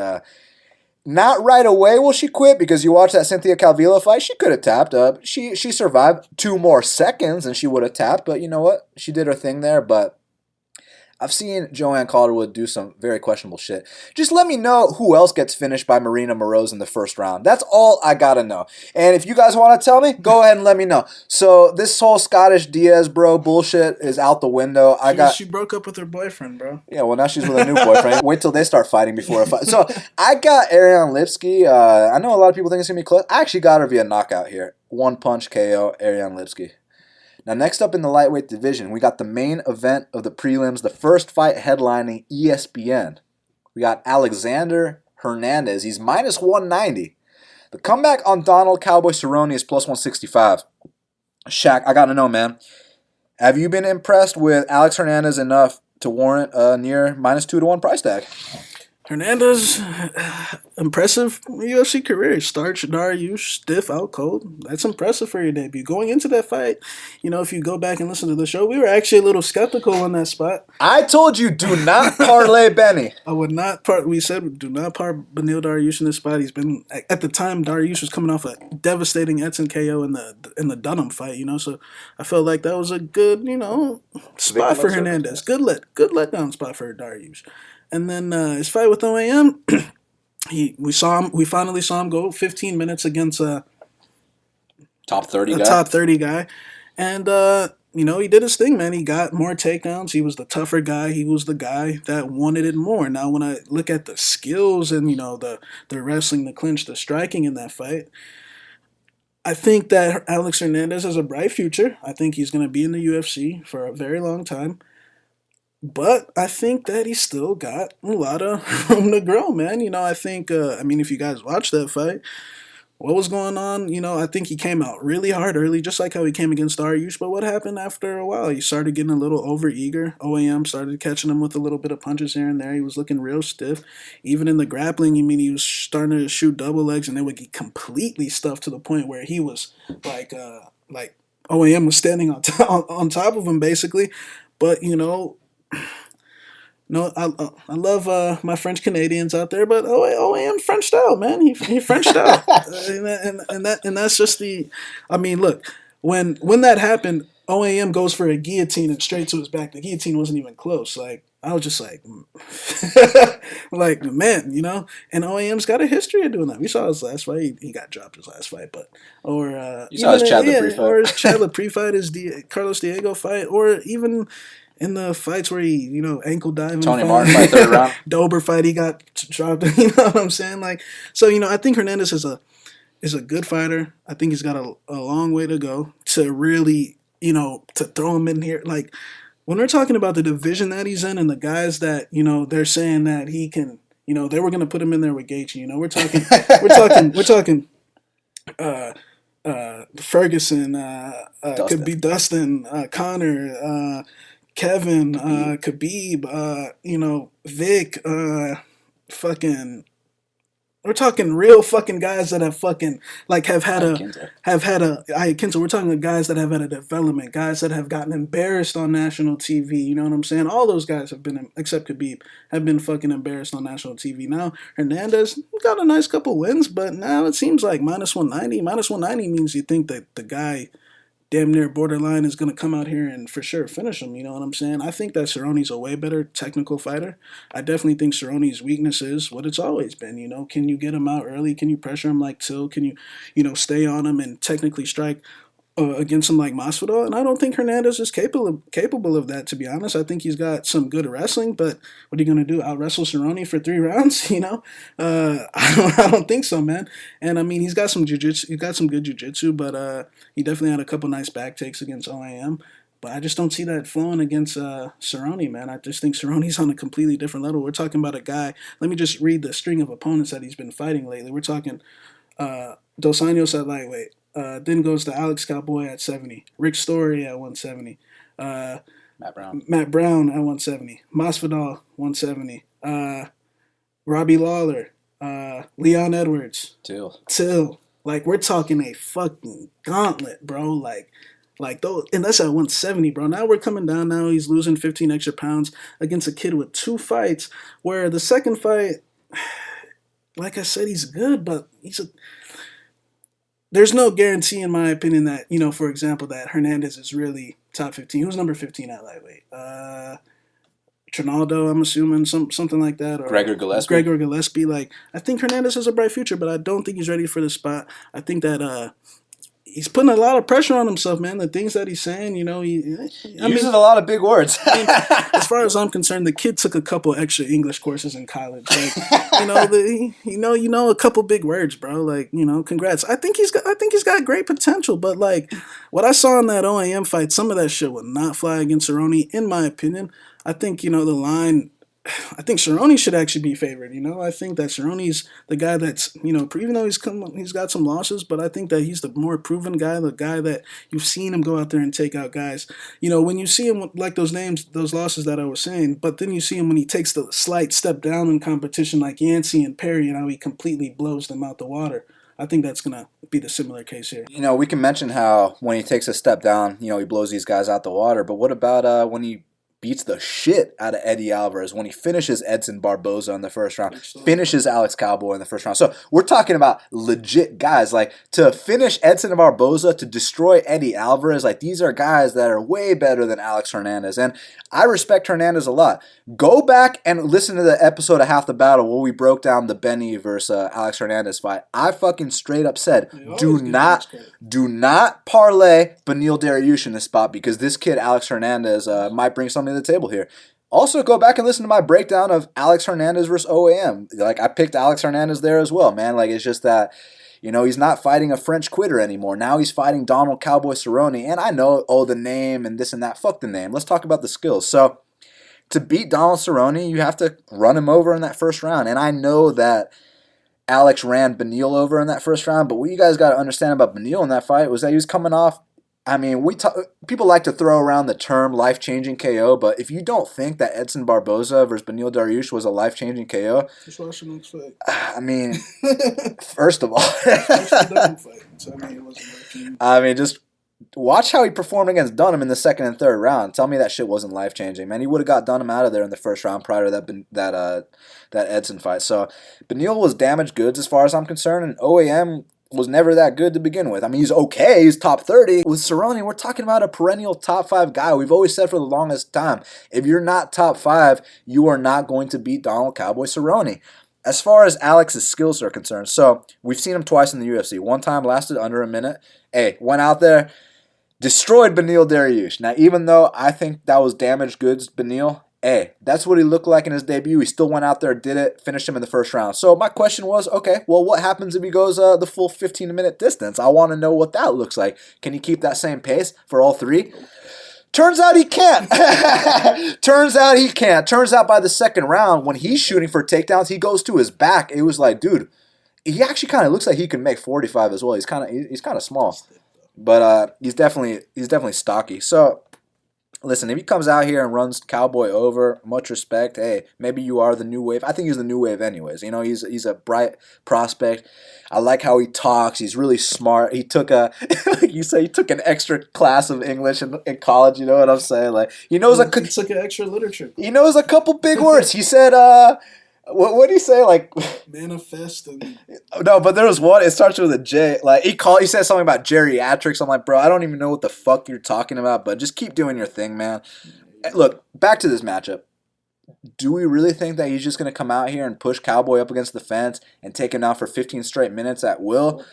not right away will she quit, because you watch that Cynthia Calvillo fight, she could have tapped up. She survived 2 more seconds and she would have tapped, but you know what? She did her thing there, but I've seen Joanne Calderwood do some very questionable shit. Just let me know who else gets finished by Marina Moroz in the first round. That's all I gotta know. And if you guys want to tell me, go ahead and let me know. So this whole Scottish Diaz bro bullshit is out the window. She broke up with her boyfriend, bro. Yeah, well now she's with a new boyfriend. Wait till they start fighting before a fight. So I got Ariane Lipski. I know a lot of people think it's gonna be close. I actually got her via knockout here. 1 punch KO, Ariane Lipski. Now, next up in the lightweight division, we got the main event of the prelims, the first fight headlining ESPN. We got Alexander Hernandez. He's minus 190. The comeback on Donald Cowboy Cerrone is plus 165. Shaq, I got to know, man. Have you been impressed with Alex Hernandez enough to warrant a near minus 2-1 price tag? Hernandez, impressive UFC career. Starch, Dariush, stiff, out cold. That's impressive for your debut. Going into that fight, if you go back and listen to the show, we were actually a little skeptical on that spot. I told you, do not parlay Benny. I would not we said, do not Beneil Dariush in this spot. He's been, at the time, Dariush was coming off a devastating Edson KO in the Dunham fight, so I felt like that was a good, spot for Hernandez. Good letdown spot for Dariush. And then his fight with OAM, we finally saw him go 15 minutes against a top 30 guy. And he did his thing, man. He got more takedowns. He was the tougher guy. He was the guy that wanted it more. Now, when I look at the skills and the wrestling, the clinch, the striking in that fight, I think that Alex Hernandez has a bright future. I think he's going to be in the UFC for a very long time. But I think that he's still got a lot of room to grow, man. I think, if you guys watched that fight, what was going on? I think he came out really hard early, just like how he came against Dariush. But what happened after a while? He started getting a little overeager. OAM started catching him with a little bit of punches here and there. He was looking real stiff. Even in the grappling, he was starting to shoot double legs, and they would get completely stuffed to the point where he was like OAM was standing on top of him, basically. But, no, I love my French Canadians out there, but OAM Frenched out, man. He Frenched out, and that's just the. Look, when that happened, OAM goes for a guillotine and straight to his back. The guillotine wasn't even close. Like I was just like, man, And OAM's got a history of doing that. We saw his last fight. He got dropped his last fight, but you saw his Chad Lepre fight, or his Chad Lepre fight, his Carlos Diego fight, or even. In the fights where he, ankle diving. Tony Martin fight, 3rd round. Dober fight, he got dropped. You know what I'm saying? I think Hernandez is a good fighter. I think he's got a long way to go to really, to throw him in here. Like, when we're talking about the division that he's in and the guys that, they're saying that he can, they were going to put him in there with Gaethje. We're talking Ferguson, could be Dustin, Connor, Kevin, Khabib, Vic, we're talking real fucking guys that have fucking have had Kinta. We're talking guys that have had a development, guys that have gotten embarrassed on national TV. You know what I'm saying? All those guys have been, except Khabib, have been fucking embarrassed on national TV. Now Hernandez got a nice couple wins, but now it seems like minus 190. Minus 190 means you think that the guy damn near borderline is going to come out here and for sure finish him. You know what I'm saying? I think that Cerrone's a way better technical fighter. I definitely think Cerrone's weakness is what it's always been. Can you get him out early? Can you pressure him like Till? Can you, stay on him and technically strike against him like Masvidal, and I don't think Hernandez is capable of that. To be honest, I think he's got some good wrestling, but what are you gonna do? Out wrestle Cerrone for 3 rounds? I don't think so, man. And I mean, he's got some jujitsu, he's got some good jujitsu, but he definitely had a couple nice back takes against OAM. But I just don't see that flowing against Cerrone, man. I just think Cerrone's on a completely different level. We're talking about a guy. Let me just read the string of opponents that he's been fighting lately. We're talking Dos Anjos at lightweight. Then goes to Alex Cowboy at 70. Rick Story at 170. Matt Brown at 170. Masvidal 170. Robbie Lawler. Leon Edwards. Till. Like, we're talking a fucking gauntlet, bro. Like those, and that's at 170, bro. Now we're coming down. Now he's losing 15 extra pounds against a kid with 2 fights. Where the second fight, like I said, he's good, but there's no guarantee, in my opinion, that, for example, that Hernandez is really top 15. Who's number 15 at lightweight? Trinaldo, I'm assuming, something like that. Or Gregor Gillespie. Like, I think Hernandez has a bright future, but I don't think he's ready for the spot. I think that he's putting a lot of pressure on himself, man. The things that he's saying, he uses a lot of big words. As far as I'm concerned, the kid took a couple extra English courses in college. Like, a couple big words, bro. Like, congrats. I think he's got great potential, but like what I saw in that OAM fight, some of that shit would not fly against Cerrone, in my opinion. I think, the line. I think Cerrone should actually be favored. I think that Cerrone's the guy that's, even though he's got some losses, but I think that he's the more proven guy, the guy that you've seen him go out there and take out guys. When you see him like those losses that I was saying, but then you see him when he takes the slight step down in competition like Yancy and Perry, and how he completely blows them out the water. I think that's going to be the similar case here. We can mention how when he takes a step down, he blows these guys out the water, but what about when he beats the shit out of Eddie Alvarez, when he finishes Edson Barboza in the first round, finishes Alex Cowboy in the first round? So we're talking about legit guys. Like, to finish Edson Barboza, to destroy Eddie Alvarez, like, these are guys that are way better than Alex Hernandez. And I respect Hernandez a lot. Go back and listen to the episode of Half the Battle where we broke down the Benny versus Alex Hernandez fight. I fucking straight up said, do not parlay Beneil Dariush in this spot, because this kid, Alex Hernandez, might bring something to the table here. Also, go back and listen to my breakdown of Alex Hernandez versus OAM. Like, I picked Alex Hernandez there as well, man. Like, it's just that, he's not fighting a French quitter anymore. Now he's fighting Donald Cowboy Cerrone. And I know, the name and this and that. Fuck the name. Let's talk about the skills. So, to beat Donald Cerrone, you have to run him over in that first round. And I know that Alex ran Beneil over in that first round, but what you guys got to understand about Beneil in that fight was that he was coming off. I mean, people like to throw around the term life-changing KO, but if you don't think that Edson Barboza versus Beneil Dariush was a life-changing KO, just watch the next fight. I mean, first of all, just watch how he performed against Dunham in the second and third round. Tell me that shit wasn't life-changing, man. He would have got Dunham out of there in the first round prior to that Edson fight. So Beneil was damaged goods as far as I'm concerned, and OAM was never that good to begin with. I mean, he's okay. He's top 30. With Cerrone, we're talking about a perennial top 5 guy. We've always said for the longest time, if you're not top 5, you are not going to beat Donald Cowboy Cerrone. As far as Alex's skills are concerned, so we've seen him twice in the UFC. One time lasted under a minute. Went out there, destroyed Beneil Dariush. Now, even though I think that was damaged goods, Beneil, that's what he looked like in his debut. He still went out there, did it, finished him in the first round. So my question was, okay, well, what happens if he goes the full 15-minute distance? I want to know what that looks like. Can he keep that same pace for all 3? Turns out he can't. Turns out by the second round, when he's shooting for takedowns, he goes to his back. It was like, dude, he actually kind of looks like he can make 45 as well. He's kind of small, but he's definitely stocky. So, listen, if he comes out here and runs Cowboy over, much respect. Maybe you are the new wave. I think he's the new wave anyways. He's a bright prospect. I like how he talks. He's really smart. He took like you say, he took an extra class of English in college. You know what I'm saying? Like, he knows he took an extra literature. He knows a couple big words. He said, what did he say? Like, manifest and no, but there was one. It starts with a J. Like, he said something about geriatrics. I'm like, bro, I don't even know what the fuck you're talking about. But just keep doing your thing, man. Look, back to this matchup. Do we really think that he's just gonna come out here and push Cowboy up against the fence and take him down for 15 straight minutes at will?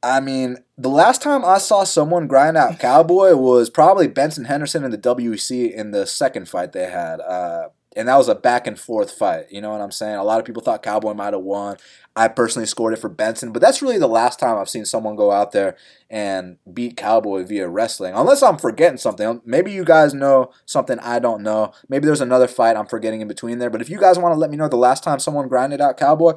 I mean, the last time I saw someone grind out Cowboy was probably Benson Henderson in the WEC in the second fight they had. And that was a back and forth fight. You know what I'm saying? A lot of people thought Cowboy might have won. I personally scored it for Benson, but that's really the last time I've seen someone go out there and beat Cowboy via wrestling. Unless I'm forgetting something. Maybe you guys know something I don't know. Maybe there's another fight I'm forgetting in between there. But if you guys want to let me know the last time someone grinded out Cowboy,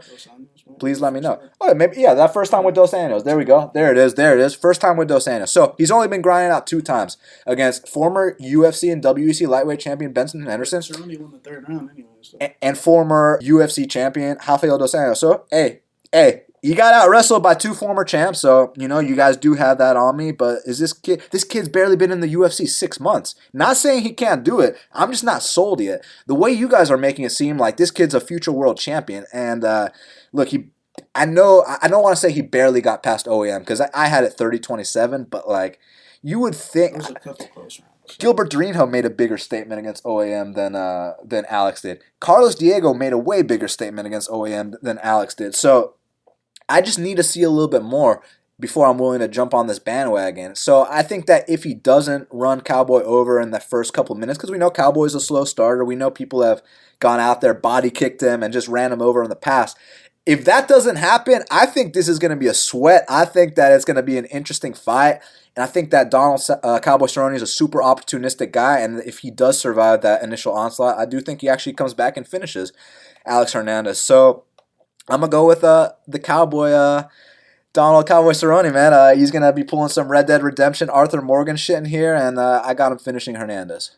please let me know. Oh, maybe that first time with Dos Anjos. There we go. There it is. First time with Dos Anjos. So he's only been grinding out 2 times against former UFC and WEC lightweight champion Benson Henderson. Only won the third round anyway. So. And former UFC champion Rafael Dos Anjos. So hey, you got out wrestled by 2 former champs. So you guys do have that on me. But is this kid? This kid's barely been in the UFC 6 months. Not saying he can't do it. I'm just not sold yet. The way you guys are making it seem like this kid's a future world champion. And look, I don't want to say he barely got past OAM because I had it 30-27, but like you would think. There was a couple close rounds. Gilbert Durinho made a bigger statement against OAM than Alex did. Carlos Diego made a way bigger statement against OAM than Alex did. So I just need to see a little bit more before I'm willing to jump on this bandwagon. So I think that if he doesn't run Cowboy over in the first couple minutes, because we know Cowboy's a slow starter, we know people have gone out there, body kicked him, and just ran him over in the past. If that doesn't happen, I think this is going to be a sweat. I think that it's going to be an interesting fight. And I think that Donald Cowboy Cerrone is a super opportunistic guy. And if he does survive that initial onslaught, I do think he actually comes back and finishes Alex Hernandez. So I'm going to go with the Cowboy, Donald Cowboy Cerrone, man. He's going to be pulling some Red Dead Redemption, Arthur Morgan shit in here. And I got him finishing Hernandez.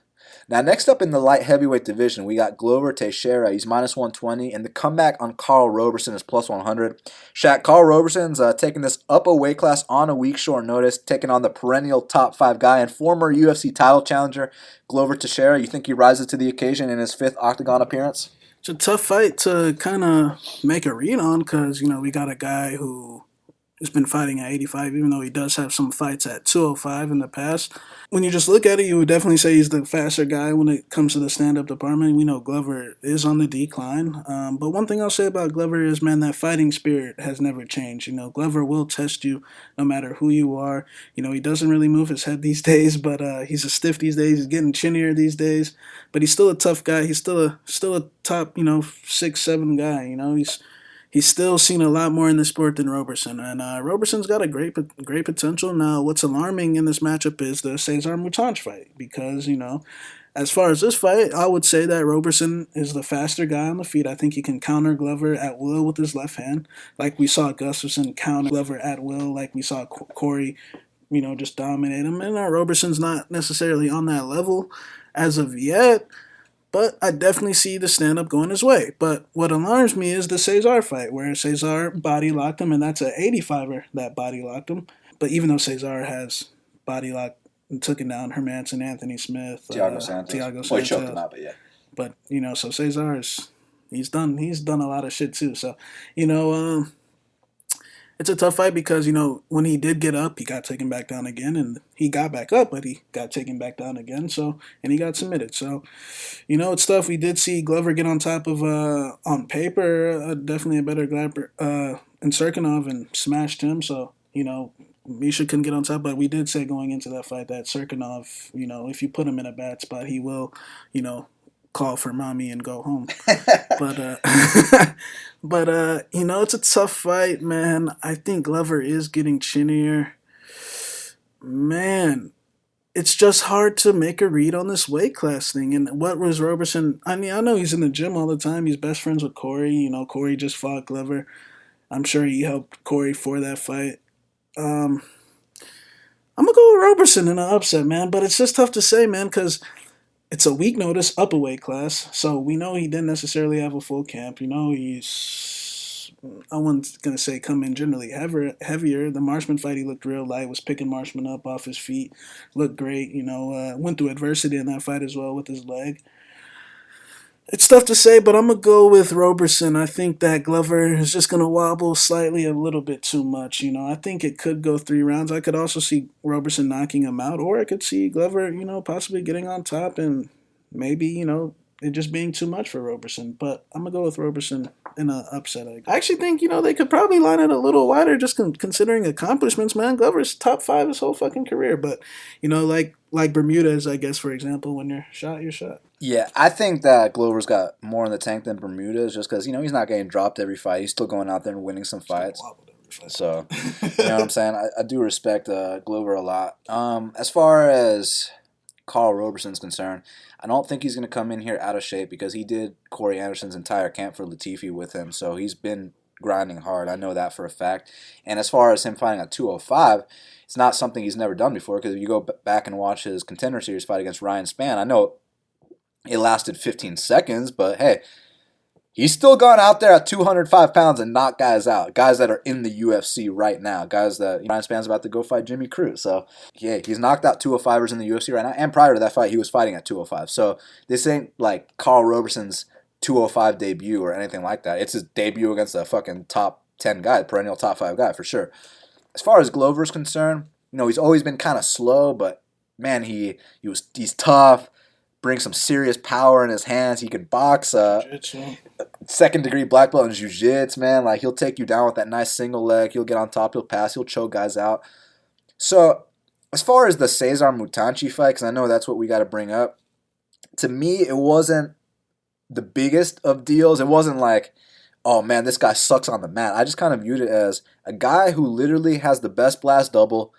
Now, next up in the light heavyweight division, we got Glover Teixeira. He's minus 120, and the comeback on Karl Roberson is plus 100. Shaq, Karl Roberson's taking this up a weight class on a week short notice, taking on the perennial top 5 guy and former UFC title challenger, Glover Teixeira. You think he rises to the occasion in his 5th Octagon appearance? It's a tough fight to kind of make a read on because, we got a guy who has been fighting at 85, even though he does have some fights at 205 in the past. When you just look at it, you would definitely say he's the faster guy when it comes to the stand-up department. We know Glover is on the decline. But one thing I'll say about Glover is, man, that fighting spirit has never changed. Glover will test you no matter who you are. He doesn't really move his head these days, but he's a stiff these days. He's getting chinnier these days. But he's still a tough guy. He's still a top, 6'7" guy. He's still seen a lot more in the sport than Roberson, and Roberson's got a great potential. Now, what's alarming in this matchup is the Cesar Mutanch fight, because, as far as this fight, I would say that Roberson is the faster guy on the feet. I think he can counter Glover at will with his left hand, like we saw Gustafsson counter Glover at will, like we saw Corey, just dominate him. And Roberson's not necessarily on that level as of yet, but I definitely see the stand-up going his way. But what alarms me is the Cesar fight, where Cesar body-locked him, and that's an 85er that body-locked him. But even though Cesar has body-locked and took it down, Hermanson, Anthony Smith, Thiago Santos. Well, he choked him out, but yeah. But, so Cesar he's done a lot of shit too. So, it's a tough fight because, when he did get up, he got taken back down again, and he got back up, but he got taken back down again, and he got submitted. So, it's tough. We did see Glover get on top of, on paper, definitely a better Glover, in Serkinov and smashed him. So, Misha couldn't get on top, but we did say going into that fight that Serkinov, if you put him in a bad spot, he will, call for mommy and go home. But it's a tough fight, man. I think Glover is getting chinnier. Man, it's just hard to make a read on this weight class thing. And what was Roberson? I mean, I know he's in the gym all the time. He's best friends with Corey. Corey just fought Glover. I'm sure he helped Corey for that fight. I'm going to go with Roberson in an upset, man. But it's just tough to say, man, because it's a week notice, up a weight class, so we know he didn't necessarily have a full camp. He's, I wasn't going to say come in generally heavier. The Marshman fight, he looked real light, was picking Marshman up off his feet, looked great, went through adversity in that fight as well with his leg. It's tough to say, but I'm going to go with Roberson. I think that Glover is just going to wobble slightly a little bit too much. I think it could go 3 rounds. I could also see Roberson knocking him out, or I could see Glover, possibly getting on top and maybe, it just being too much for Roberson. But I'm going to go with Roberson in an upset. I actually think, they could probably line it a little wider just considering accomplishments, man. Glover's top 5 his whole fucking career. But, like Bermudez, I guess, for example, when you're shot, you're shot. Yeah, I think that Glover's got more in the tank than Bermudez just because, he's not getting dropped every fight. He's still going out there and winning some fights. So, you know what I'm saying? I do respect Glover a lot. As far as Karl Roberson's concerned, I don't think he's going to come in here out of shape because he did Corey Anderson's entire camp for Latifi with him. So he's been grinding hard. I know that for a fact. And as far as him fighting at 205, it's not something he's never done before because if you go back and watch his Contender Series fight against Ryan Spann, I know it lasted 15 seconds, but hey, he's still gone out there at 205 pounds and knocked guys out. Guys that are in the UFC right now. Guys that Ryan Spann's about to go fight Jimmy Crute. So, yeah, he's knocked out 205ers in the UFC right now. And prior to that fight, he was fighting at 205. So, this ain't like Karl Roberson's 205 debut or anything like that. It's his debut against a fucking top 10 guy, perennial top 5 guy for sure. As far as Glover's concerned, he's always been kind of slow, but man, he's tough. Brings some serious power in his hands. He can box. Second-degree black belt in jiu-jitsu, man. Like, he'll take you down with that nice single leg. He'll get on top. He'll pass. He'll choke guys out. So, as far as the Cesar Mutanchi fight, because I know that's what we got to bring up, to me, it wasn't the biggest of deals. It wasn't like, oh, man, this guy sucks on the mat. I just kind of viewed it as a guy who literally has the best blast double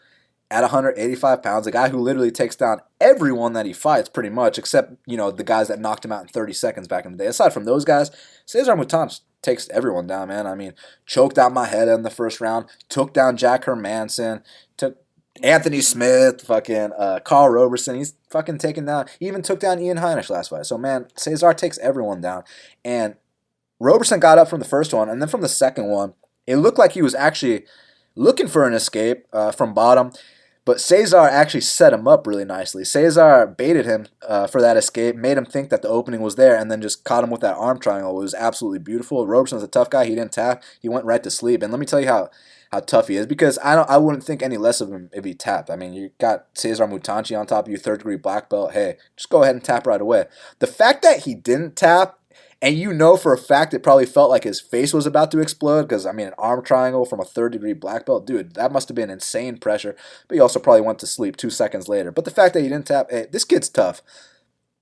at 185 pounds, a guy who literally takes down everyone that he fights pretty much, except, the guys that knocked him out in 30 seconds back in the day. Aside from those guys, Cesar Mutanchi takes everyone down, man. I mean, choked out Moreira in the first round, took down Jack Hermanson, took Anthony Smith, fucking Karl Roberson. He's fucking taken down, he even took down Ian Heinisch last fight. So, man, Cesar takes everyone down. And Roberson got up from the first one, and then from the second one, it looked like he was actually looking for an escape from bottom. But Cesar actually set him up really nicely. Cesar baited him for that escape, made him think that the opening was there, and then just caught him with that arm triangle. It was absolutely beautiful. Roberson was a tough guy. He didn't tap. He went right to sleep. And let me tell you how tough he is, because I wouldn't think any less of him if he tapped. I mean, you got Cesar Mutanchi on top of you, third-degree black belt. Hey, just go ahead and tap right away. The fact that he didn't tap, and for a fact it probably felt like his face was about to explode because, I mean, an arm triangle from a third-degree black belt, dude, that must have been insane pressure. But he also probably went to sleep 2 seconds later. But the fact that he didn't tap, hey, this kid's tough.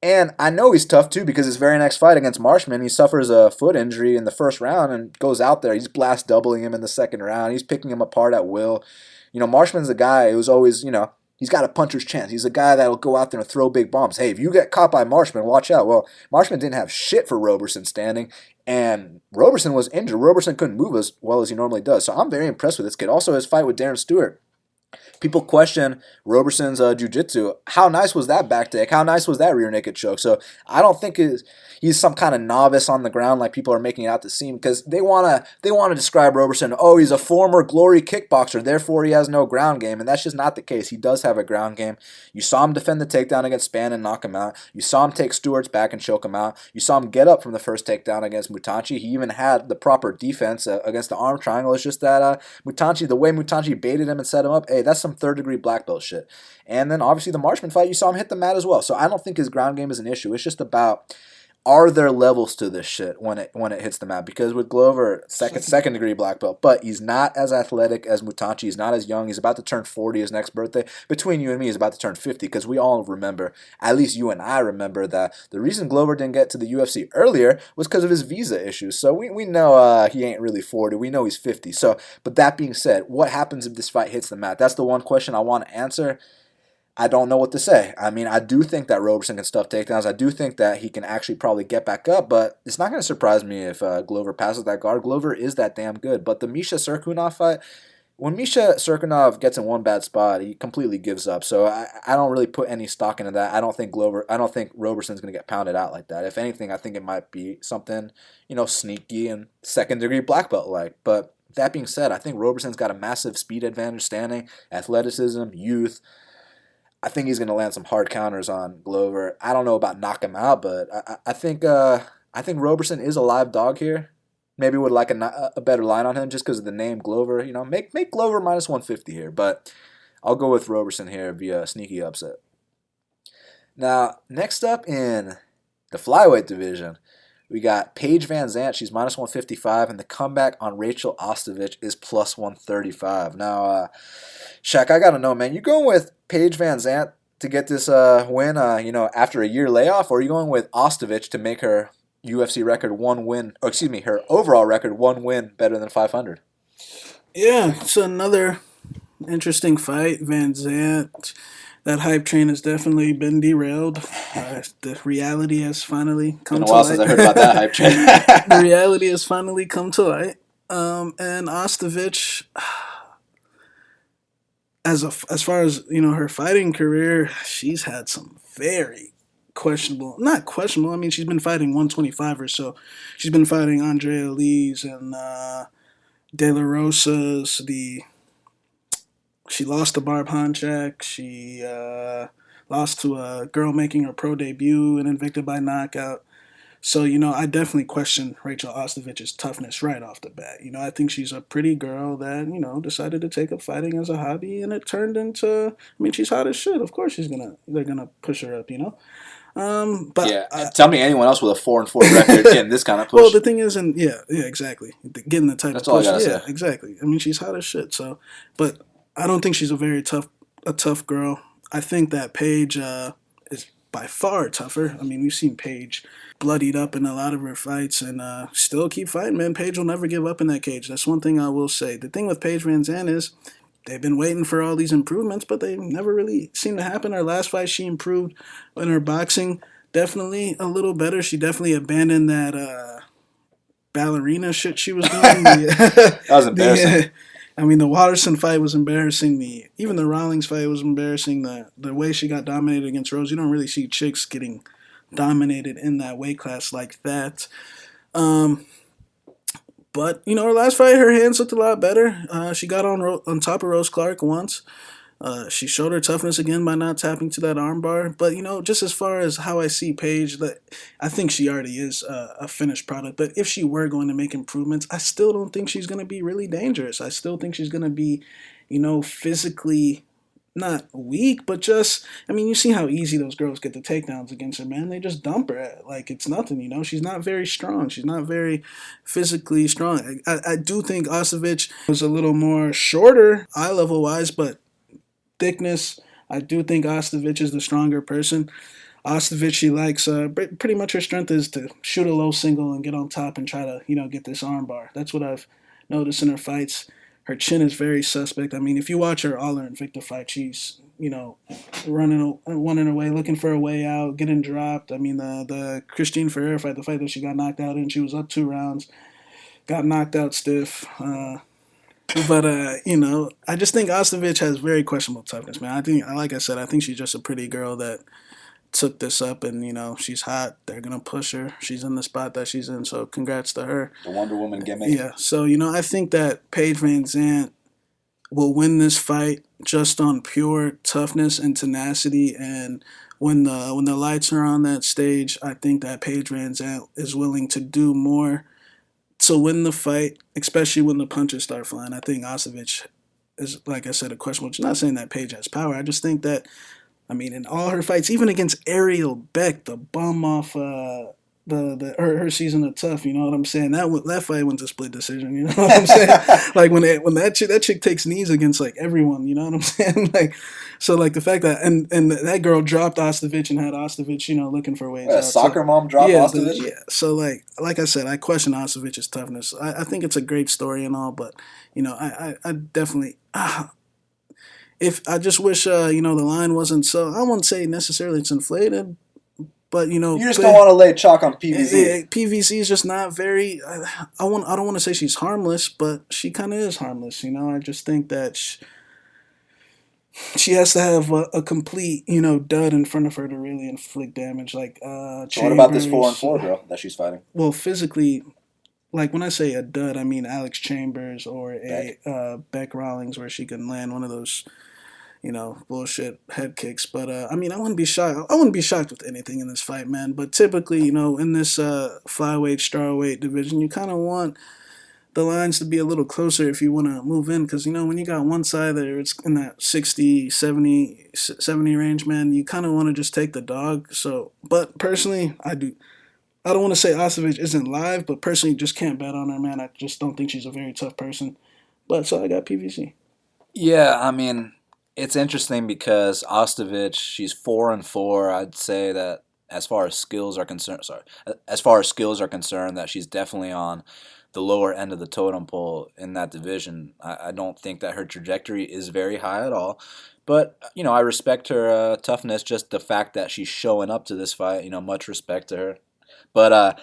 And I know he's tough, too, because his very next fight against Marshman, he suffers a foot injury in the first round and goes out there. He's blast doubling him in the second round. He's picking him apart at will. Marshman's a guy who's always, he's got a puncher's chance. He's a guy that'll go out there and throw big bombs. Hey, if you get caught by Marshman, watch out. Well, Marshman didn't have shit for Roberson standing, and Roberson was injured. Roberson couldn't move as well as he normally does. So I'm very impressed with this kid. Also, his fight with Darren Stewart. People question Roberson's jiu-jitsu. How nice was that back take? How nice was that rear naked choke? So I don't think he's some kind of novice on the ground like people are making it out to seem, because they want to describe Roberson, oh, he's a former glory kickboxer, therefore he has no ground game, and that's just not the case. He does have a ground game. You saw him defend the takedown against Spann and knock him out. You saw him take Stewart's back and choke him out. You saw him get up from the first takedown against Mutanchi. He even had the proper defense against the arm triangle. It's just that the way Mutanchi baited him and set him up, hey, that's some third-degree black belt shit. And then obviously the Marshman fight, you saw him hit the mat as well. So I don't think his ground game is an issue. It's just about, are there levels to this shit when it hits the mat? Because with Glover, second degree black belt, but he's not as athletic as Mutanchi. He's not as young. He's about to turn 40 his next birthday. Between you and me, he's about to turn 50, because we all remember, at least you and I remember, that the reason Glover didn't get to the UFC earlier was because of his visa issues. So we know he ain't really 40. We know he's 50. So, but that being said, what happens if this fight hits the mat? That's the one question I want to answer. I don't know what to say. I mean, I do think that Roberson can stuff takedowns. I do think that he can actually probably get back up, but it's not going to surprise me if Glover passes that guard. Glover is that damn good. But the Misha Serkunov fight, when Misha Serkunov gets in one bad spot, he completely gives up. So I don't really put any stock into that. I don't think Roberson's going to get pounded out like that. If anything, I think it might be something, sneaky and second-degree black belt-like. But that being said, I think Roberson's got a massive speed advantage, standing, athleticism, youth. I think he's going to land some hard counters on Glover. I don't know about knock him out, but I think Roberson is a live dog here. Maybe would like a better line on him just because of the name Glover. Make Glover minus 150 here, but I'll go with Roberson here via sneaky upset. Now, next up in the flyweight division, We got Paige Vanzant. She's minus 155, and the comeback on Rachael Ostovich is plus 135. Now, Shaq, I gotta know, man. You going with Paige Vanzant to get this win? After a year layoff, or are you going with Ostovich to make her UFC record one win? Or excuse me, her overall record one win better than 500? Yeah, it's another interesting fight. Vanzant. That hype train has definitely been derailed. The reality has finally come to light. It's been a while since I heard about that hype train. The reality has finally come to light. And Ostovich, as far as her fighting career, she's had some very not questionable. I mean, she's been fighting 125 or so. She's been fighting Andrea Lee's and De La Rosa's. She lost to Barb Honchak. She lost to a girl making her pro debut and Invicta by knockout. So, I definitely question Rachael Ostovich's toughness right off the bat. I think she's a pretty girl that, decided to take up fighting as a hobby, and it turned into, she's hot as shit. Of course they're gonna push her up, But yeah, tell me anyone else with a 4-4 record getting this kind of push. Well, the thing is, exactly. Getting the type That's of push. All I gotta say. Exactly. She's hot as shit. So, but I don't think she's a tough girl. I think that Paige is by far tougher. We've seen Paige bloodied up in a lot of her fights and still keep fighting, man. Paige will never give up in that cage. That's one thing I will say. The thing with Paige Vanzant is they've been waiting for all these improvements, but they never really seem to happen. Her last fight, she improved in her boxing. Definitely a little better. She definitely abandoned that ballerina shit she was doing. That was embarrassing. The Watterson fight was embarrassing. Even the Rawlings fight was embarrassing. The way she got dominated against Rose, you don't really see chicks getting dominated in that weight class like that. But her last fight, her hands looked a lot better. She got on top of Rose Clark once. She showed her toughness again by not tapping to that armbar. But, just as far as how I see Paige, I think she already is a finished product. But if she were going to make improvements, I still don't think she's going to be really dangerous. I still think she's going to be, physically not weak, but just, you see how easy those girls get the takedowns against her, man. They just dump her like it's nothing, She's not very strong. She's not very physically strong. I do think Ostovich was a little more shorter eye level wise, but thickness, I do think Ostovich is the stronger person. Ostovich, she likes, pretty much her strength is to shoot a low single and get on top and try to, get this armbar. That's what I've noticed in her fights. Her chin is very suspect. If you watch her all her Invicta fight, she's, running her way, looking for a way out, getting dropped. The Christine Ferrer fight, the fight that she got knocked out in, she was up 2 rounds, got knocked out stiff. But I just think Ostovich has very questionable toughness, man. Like I said, I think she's just a pretty girl that took this up, and she's hot. They're gonna push her. She's in the spot that she's in, so congrats to her. The Wonder Woman gimmick. Yeah. So I think that Paige Vanzant will win this fight just on pure toughness and tenacity. And when the lights are on that stage, I think that Paige Vanzant is willing to do more to win the fight, especially when the punches start flying. I think Ostovich is, like I said, a question. Which is not saying that Paige has power. I just think that, in all her fights, even against Ariel Beck, the bum off her season of Tough, you know what I'm saying? That fight went to split decision, you know what I'm saying? Like when that chick takes knees against like everyone, you know what I'm saying? The fact that and that girl dropped Ostovich and had Ostovich, looking for ways out. Soccer mom dropped Ostovich? Yeah. So like I said, I question Ostovich's toughness. I think it's a great story and all, but I definitely if I just wish the line wasn't so, I wouldn't say necessarily it's inflated, but you just don't want to lay chalk on PVC. PVC is just not very. I don't want to say she's harmless, but she kind of is harmless. I just think that she has to have a complete dud in front of her to really inflict damage. Like so what about this 4-4 girl that she's fighting? Well, physically. Like, when I say a dud, I mean Alex Chambers or a Beck Rawlings, where she can land one of those, bullshit head kicks. But, I wouldn't be shocked. I wouldn't be shocked with anything in this fight, man. But typically, in this flyweight, strawweight division, you kind of want the lines to be a little closer if you want to move in. Because, when you got one side there, it's in that 60, 70 range, man, you kind of want to just take the dog. So, but personally, I don't want to say Ostovich isn't live, but personally, just can't bet on her, man. I just don't think she's a very tough person. But so I got PVC. Yeah, I mean, it's interesting because Ostovich, she's 4-4. I'd say that as far as skills are concerned, that she's definitely on the lower end of the totem pole in that division. I don't think that her trajectory is very high at all. But, I respect her toughness, just the fact that she's showing up to this fight. Much respect to her. But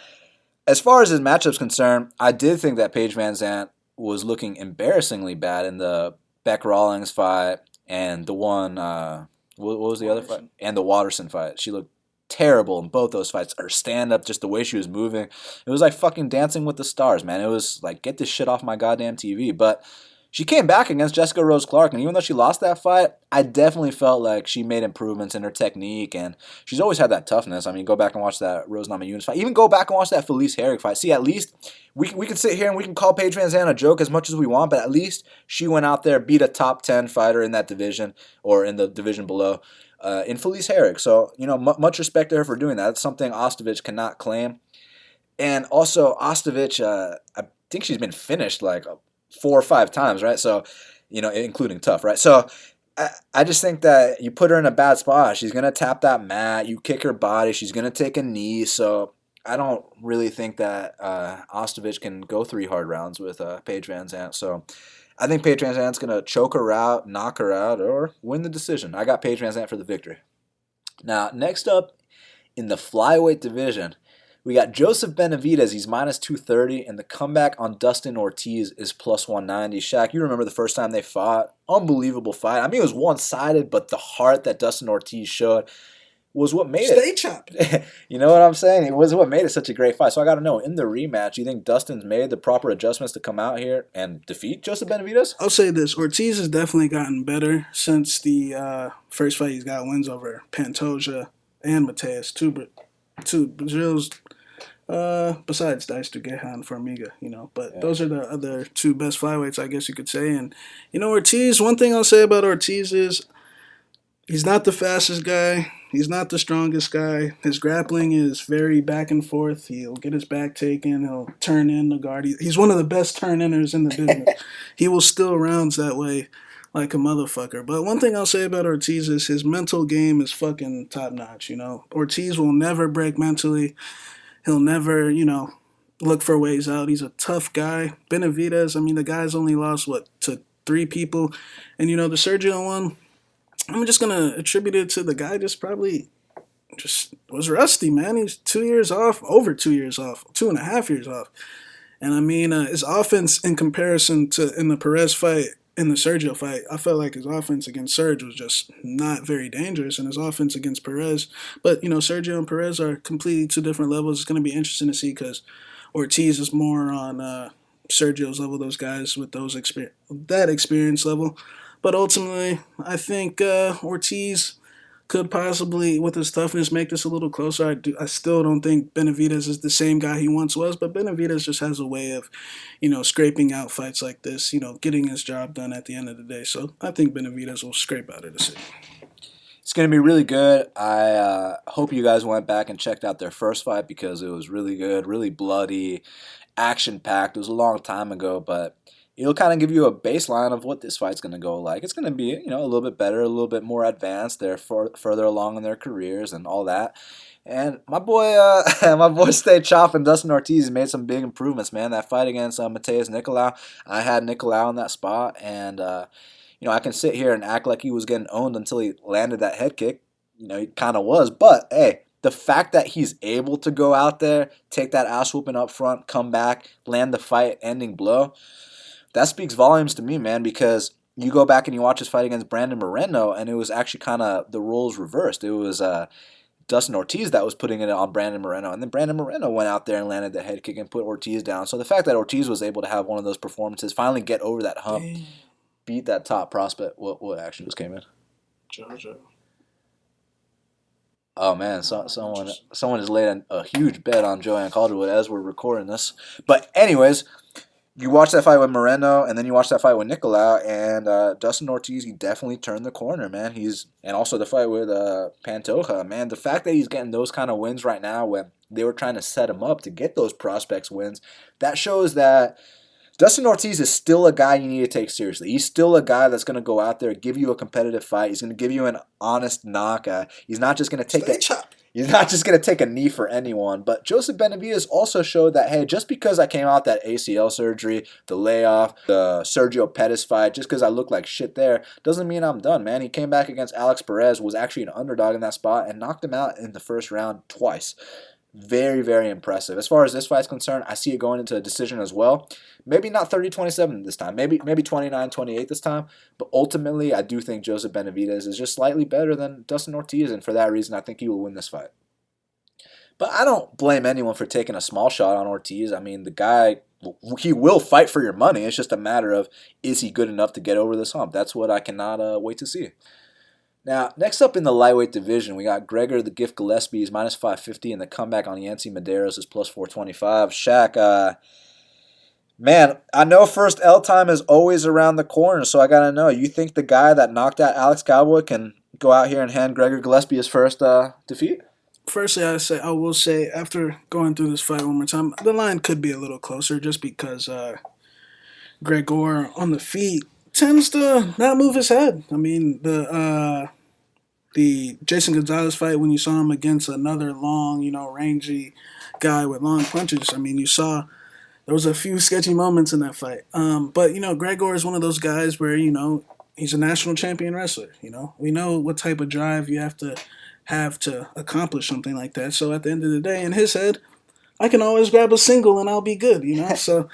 as far as his matchup's concerned, I did think that Paige Vanzant was looking embarrassingly bad in the Beck Rawlings fight and the one, what was the other fight? And the Watterson fight. She looked terrible in both those fights. Her stand-up, just the way she was moving. It was like fucking Dancing with the Stars, man. It was like, get this shit off my goddamn TV. But she came back against Jessica Rose Clark, and even though she lost that fight, I definitely felt like she made improvements in her technique, and she's always had that toughness. I mean, go back and watch that Rose Namajunas fight. Even go back and watch that Felice Herrig fight. See, at least we can sit here and we can call Paige VanZant a joke as much as we want, but at least she went out there, beat a top 10 fighter in that division or in the division below in Felice Herrig. So, much respect to her for doing that. That's something Ostovich cannot claim. And also, Ostovich, I think she's been finished like 4 or 5 times, right? So, including tough, right? So, I just think that you put her in a bad spot. She's going to tap that mat. You kick her body. She's going to take a knee. So, I don't really think that Ostovich can go 3 hard rounds with Paige VanZant. So, I think Paige VanZant's going to choke her out, knock her out, or win the decision. I got Paige VanZant for the victory. Now, next up in the flyweight division, we got Joseph Benavidez. He's minus 230, and the comeback on Dustin Ortiz is plus 190. Shaq, you remember the first time they fought? Unbelievable fight. I mean, it was one-sided, but the heart that Dustin Ortiz showed was what made Stay chopped. You know what I'm saying? It was what made it such a great fight. So I got to know, in the rematch, you think Dustin's made the proper adjustments to come out here and defeat Joseph Benavidez? I'll say this. Ortiz has definitely gotten better since the first fight. He's got wins over Pantoja and Mateus. Two Brazil's besides Dice Duguay and Formiga, but those are the other 2 best flyweights, I guess you could say. And, Ortiz, one thing I'll say about Ortiz is he's not the fastest guy. He's not the strongest guy. His grappling is very back and forth. He'll get his back taken. He'll turn in the guard. He's one of the best turn-inners in the business. He will steal rounds that way like a motherfucker. But one thing I'll say about Ortiz is his mental game is fucking top-notch, Ortiz will never break mentally. He'll never, look for ways out. He's a tough guy. Benavidez, I mean, the guy's only lost, to 3 people. And, the Sergio one, I'm just going to attribute it to the guy just was rusty, man. He's 2 years off, over 2 years off, 2.5 years off. And, I mean, his offense in comparison to in the Perez fight, in the Sergio fight, I felt like his offense against Serge was just not very dangerous, and his offense against Perez. But, Sergio and Perez are completely 2 different levels. It's going to be interesting to see because Ortiz is more on Sergio's level, those guys with that experience level. But ultimately, I think Ortiz could possibly, with his toughness, make this a little closer. I still don't think Benavidez is the same guy he once was, but Benavidez just has a way of, scraping out fights like this, getting his job done at the end of the day. So I think Benavidez will scrape out a decision. It's going to be really good. I hope you guys went back and checked out their first fight because it was really good, really bloody, action-packed. It was a long time ago, but it'll kind of give you a baseline of what this fight's going to go like. It's going to be, a little bit better, a little bit more advanced. They're further along in their careers and all that. And my boy, Stay Chop and Dustin Ortiz made some big improvements, man. That fight against Mateus Nicolau, I had Nicolau in that spot, and I can sit here and act like he was getting owned until he landed that head kick. He kind of was, but hey, the fact that he's able to go out there, take that ass whooping up front, come back, land the fight-ending blow. That speaks volumes to me, man, because you go back and you watch his fight against Brandon Moreno, and it was actually kind of the roles reversed. It was Dustin Ortiz that was putting it on Brandon Moreno, and then Brandon Moreno went out there and landed the head kick and put Ortiz down. So the fact that Ortiz was able to have one of those performances, finally get over that hump, beat that top prospect. What actually just came in? Jojo. Oh man, someone just laid a huge bet on Joanne Calderwood as we're recording this. But anyways, You watch that fight with Moreno, and then you watch that fight with Nicolau, and Dustin Ortiz, he definitely turned the corner, man. And also the fight with Pantoja, man. The fact that he's getting those kind of wins right now when they were trying to set him up to get those prospects wins, that shows that Dustin Ortiz is still a guy you need to take seriously. He's still a guy that's going to go out there, give you a competitive fight. He's going to give you an honest knock. He's not just going to take He's not just going to take a knee for anyone. But Joseph Benavidez also showed that, hey, just because I came out that ACL surgery, the layoff, the Sergio Pettis fight, just because I look like shit there, doesn't mean I'm done, man. He came back against Alex Perez, was actually an underdog in that spot, and knocked him out in the first round twice. Very, very impressive. As far as this fight is concerned, I see it going into a decision as well. Maybe not 30-27 this time. Maybe 29-28 this time. But ultimately, I do think Joseph Benavidez is just slightly better than Dustin Ortiz, and for that reason, I think he will win this fight. But I don't blame anyone for taking a small shot on Ortiz. I mean, the guy, he will fight for your money. It's just a matter of, is he good enough to get over this hump? That's what I cannot wait to see. Now, next up in the lightweight division, we got Gregor the Gift Gillespie is minus 550, and the comeback on Yancy Medeiros is plus 425. Shaq, man, I know first L time is always around the corner, so I got to know, you think the guy that knocked out Alex Cowboy can go out here and hand Gregor Gillespie his first defeat? Firstly, I will say, after going through this fight one more time, the line could be a little closer just because Gregor on the feet tends to not move his head. I mean, the Jason Gonzalez fight, when you saw him against another long, rangy guy with long punches, I mean, you saw there was a few sketchy moments in that fight. But, Gregor is one of those guys where, he's a national champion wrestler. We know what type of drive you have to accomplish something like that. So at the end of the day, in his head, I can always grab a single and I'll be good, So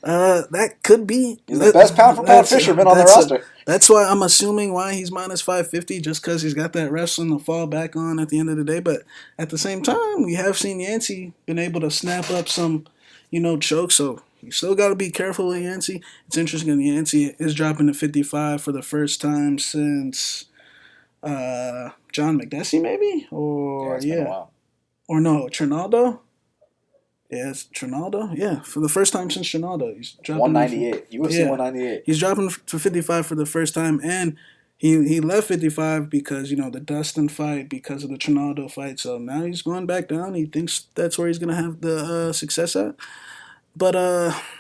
that could be. He's the best pound-for-pound fisherman on the roster. That's why I'm assuming why he's minus 550, just because he's got that wrestling to fall back on at the end of the day. But at the same time, we have seen Yancy been able to snap up some, chokes. So you still got to be careful with Yancy. It's interesting that Yancy is dropping to 55 for the first time since John McDessie, maybe? Or, It's been a while. Or no, Trinaldo? Yeah, it's Trinaldo. Yeah, for the first time since Trinaldo. He's dropping 198. UFC 198. He's dropping to 55 for the first time, and he left 55 because, the Dustin fight, because of the Trinaldo fight. So now he's going back down. He thinks that's where he's going to have the success at. But,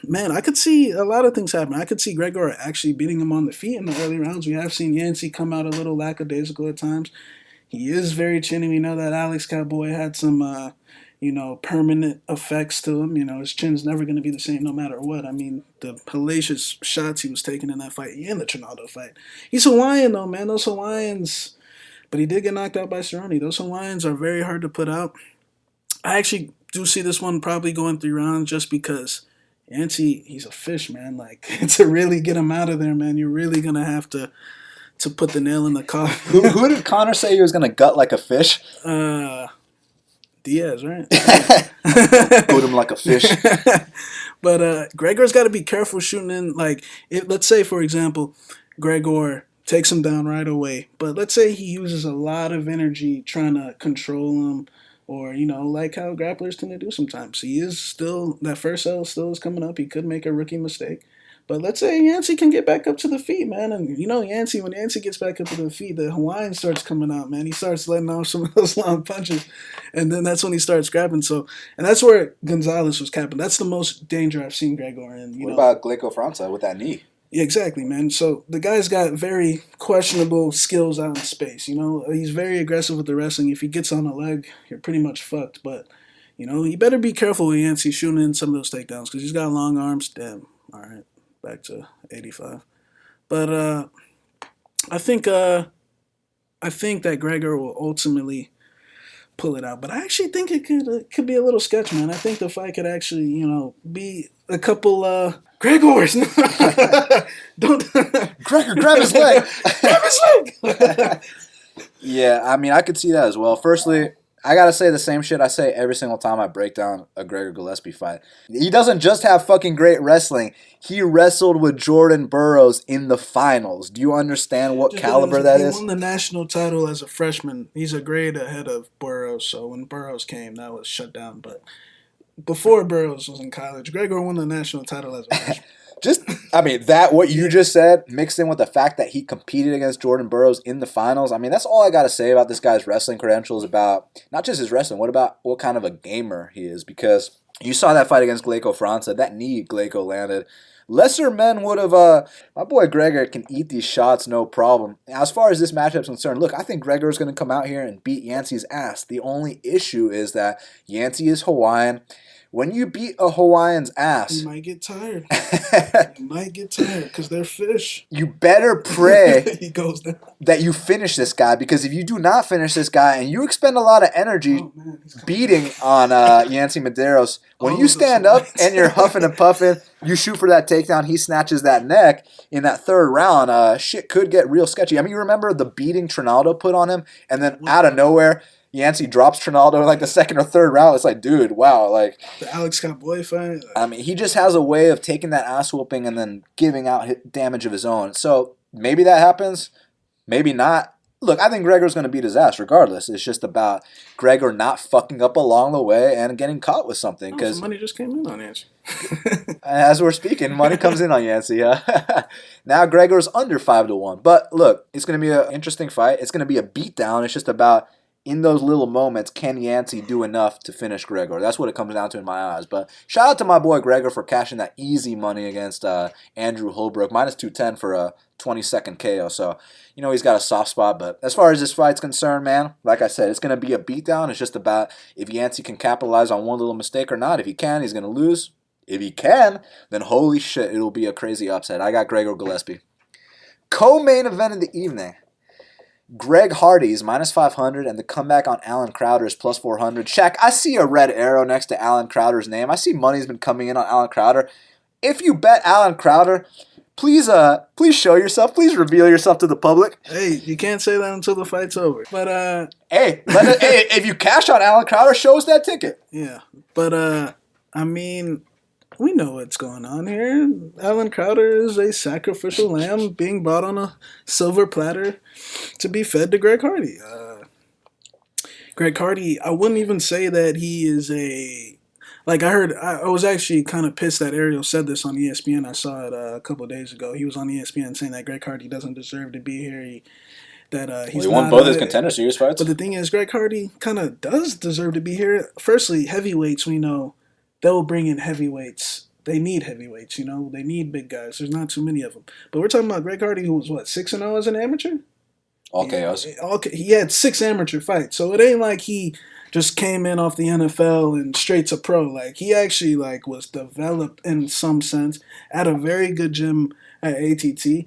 man, I could see a lot of things happen. I could see Gregor actually beating him on the feet in the early rounds. We have seen Yancy come out a little lackadaisical at times. He is very chinny. We know that Alex Cowboy had some, permanent effects to him. His chin's never going to be the same no matter what. I mean, the hellacious shots he was taking in that fight and the Trinaldo fight. He's Hawaiian, though, man. Those Hawaiians, but he did get knocked out by Cerrone. Those Hawaiians are very hard to put out. I actually do see this one probably going 3 rounds just because Yancy, he's a fish, man. Like, to really get him out of there, man, you're really going to have to put the nail in the coffin. Who did Connor say he was going to gut like a fish? Diaz, right? Put him like a fish. But Gregor's got to be careful shooting in. Like, let's say, for example, Gregor takes him down right away. But let's say he uses a lot of energy trying to control him, or, like how grapplers tend to do sometimes. He is still, that first L still is coming up. He could make a rookie mistake. But let's say Yancy can get back up to the feet, man. And, Yancy, when Yancy gets back up to the feet, the Hawaiian starts coming out, man. He starts letting off some of those long punches. And then that's when he starts grabbing. So, and that's where Gonzalez was capping. That's the most danger I've seen Gregor in. What about Gleico França with that knee? Yeah, exactly, man. So the guy's got very questionable skills out in space. He's very aggressive with the wrestling. If he gets on a leg, you're pretty much fucked. But, you better be careful with Yancy shooting in some of those takedowns because he's got long arms. Damn. All right. Back to 85. But I think that Gregor will ultimately pull it out. But I actually think it could be a little sketch, man. I think the fight could actually, be a couple Gregors. Don't Gregor, grab his leg. Grab his leg. Yeah, I mean, I could see that as well. Firstly, I gotta say the same shit I say every single time I break down a Gregor Gillespie fight. He doesn't just have fucking great wrestling. He wrestled with Jordan Burroughs in the finals. Do you understand what caliber that is? He won the national title as a freshman. He's a grade ahead of Burroughs, so when Burroughs came, that was shut down. But before Burroughs was in college, Gregor won the national title as a freshman. What you just said, mixed in with the fact that he competed against Jordan Burroughs in the finals. I mean, that's all I got to say about this guy's wrestling credentials, about not just his wrestling, what kind of a gamer he is, because you saw that fight against Glaico França, that knee Glaico landed. Lesser men would have, my boy Gregor can eat these shots no problem. As far as this matchup is concerned, look, I think Gregor is going to come out here and beat Yancy's ass. The only issue is that Yancy is Hawaiian. When you beat a Hawaiian's ass, you might get tired. You might get tired because they're fish. You better pray he goes down. That you finish this guy, because if you do not finish this guy and you expend a lot of energy beating on Yancy Medeiros, when you stand up and you're huffing and puffing, you shoot for that takedown, he snatches that neck in that third round, shit could get real sketchy. I mean, you remember the beating Trinaldo put on him, and then out of nowhere, Yancy drops Trinaldo in like the second or third round. It's like, dude, wow. Like the Alex Cowboy fight. I mean, he just has a way of taking that ass whooping and then giving out damage of his own. So maybe that happens, maybe not. Look, I think Gregor's going to beat his ass regardless. It's just about Gregor not fucking up along the way and getting caught with something. Because money just came in on Yancy. As we're speaking, money comes in on Yancy. Now Gregor's under 5-1. But look, it's going to be an interesting fight. It's going to be a beatdown. It's just about, in those little moments, can Yancy do enough to finish Gregor? That's what it comes down to in my eyes. But shout out to my boy Gregor for cashing that easy money against Andrew Holbrook. Minus 210 for a 20-second KO. So, he's got a soft spot. But as far as this fight's concerned, man, like I said, it's going to be a beatdown. It's just about if Yancy can capitalize on one little mistake or not. If he can, he's going to lose. If he can, then holy shit, it'll be a crazy upset. I got Gregor Gillespie. Co-main event of the evening. Greg Hardy's minus 500 and the comeback on Alan Crowder's plus 400. Shaq, I see a red arrow next to Alan Crowder's name. I see money's been coming in on Alan Crowder. If you bet Alan Crowder, please show yourself. Please reveal yourself to the public. Hey, you can't say that until the fight's over. But hey, if you cash on Alan Crowder, show us that ticket. Yeah, but I mean, we know what's going on here. Alan Crowder is a sacrificial lamb being brought on a silver platter to be fed to Greg Hardy. Greg Hardy, I wouldn't even say that he is a... Like, I was actually kind of pissed that Ariel said this on ESPN. I saw it a couple of days ago. He was on ESPN saying that Greg Hardy doesn't deserve to be here. He won both his Contender Series fights. But the thing is, Greg Hardy kind of does deserve to be here. Firstly, heavyweights, we know, they'll bring in heavyweights. They need heavyweights, They need big guys. There's not too many of them. But we're talking about Greg Hardy, who was, 6-0 as an amateur? All KOs. He had 6 amateur fights. So it ain't like he just came in off the NFL and straight to pro. Like, he actually, was developed in some sense at a very good gym at ATT.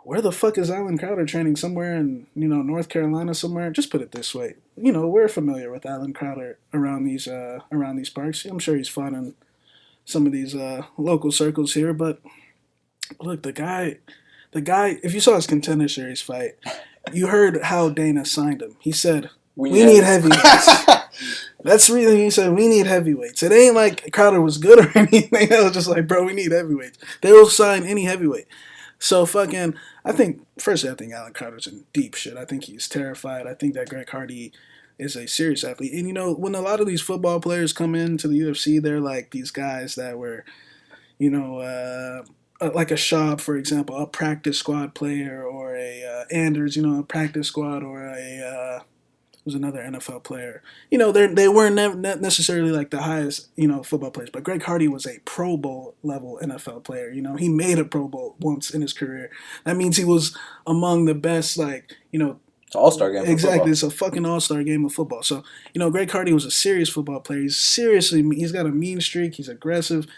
Where the fuck is Alan Crowder training? Somewhere in, North Carolina somewhere? Just put it this way. We're familiar with Alan Crowder around these parks. I'm sure he's fought in some of these local circles here. But look, the guy, if you saw his Contender Series fight, you heard how Dana signed him. He said, we need heavyweights. That's the reason he said, we need heavyweights. It ain't like Crowder was good or anything. It was just like, bro, we need heavyweights. They will sign any heavyweight. So I think Alan Crowder's in deep shit. I think he's terrified. I think that Greg Hardy is a serious athlete. And, when a lot of these football players come into the UFC, they're like these guys that were, like a Schaub, for example, a practice squad player, or a Anders, a practice squad, or was another NFL player. They weren't necessarily like the highest, football players. But Greg Hardy was a Pro Bowl level NFL player. He made a Pro Bowl once in his career. That means he was among the best, it's an all-star game. Exactly, it's a fucking all-star game of football. So, Greg Hardy was a serious football player. He's got a mean streak. He's aggressive.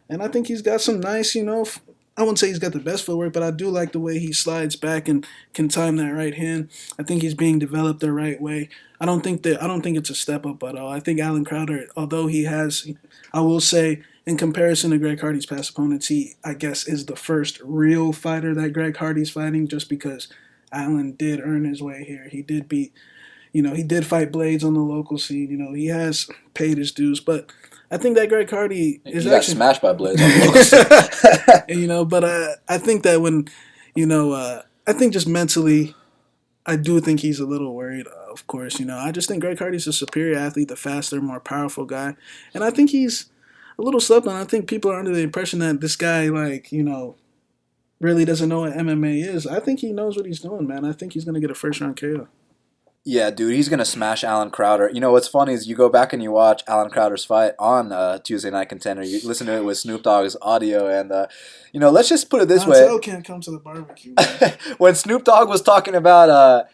And I think he's got some nice, I wouldn't say he's got the best footwork, but I do like the way he slides back and can time that right hand. I think he's being developed the right way. I don't think it's a step up at all. I think Alan Crowder, although he has, I will say, in comparison to Greg Hardy's past opponents, he, I guess, is the first real fighter that Greg Hardy's fighting, just because Alan did earn his way here. He did beat, he did fight Blades on the local scene. He has paid his dues, but I think that Greg Hardy is got smashed by Blades on the local scene. But I think that when, I think just mentally, I do think he's a little worried. of course. I just think Greg Hardy's a superior athlete, the faster, more powerful guy, and I think he's a little slept on. I think people are under the impression that this guy, really doesn't know what MMA is. I think he knows what he's doing, man. I think he's gonna get a first round KO. Yeah, dude, he's going to smash Alan Crowder. What's funny is you go back and you watch Alan Crowder's fight on Tuesday Night Contender. You listen to it with Snoop Dogg's audio, and, let's just put it this way. Montel can't come to the barbecue. When Snoop Dogg was talking about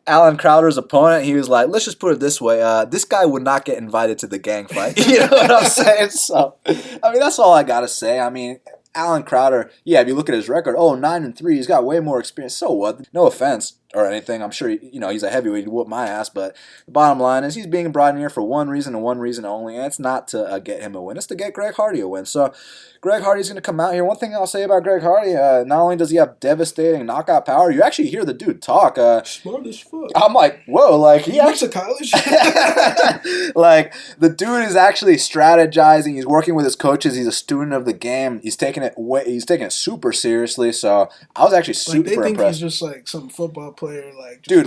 Alan Crowder's opponent, he was like, let's just put it this way. This guy would not get invited to the gang fight. You know what I'm saying? So, that's all I got to say. Alan Crowder, yeah, if you look at his record, 9-3, he's got way more experience. So what? No offense or anything. I'm sure, he's a heavyweight. He'd whoop my ass. But the bottom line is he's being brought in here for one reason and one reason only, and it's not to get him a win. It's to get Greg Hardy a win. So Greg Hardy's going to come out here. One thing I'll say about Greg Hardy, not only does he have devastating knockout power, you actually hear the dude talk. Smart as fuck. I'm like, whoa, he went to college? The dude is actually strategizing. He's working with his coaches. He's a student of the game. He's taking it super seriously. So I was actually super impressed. They think he's just some football player, dude.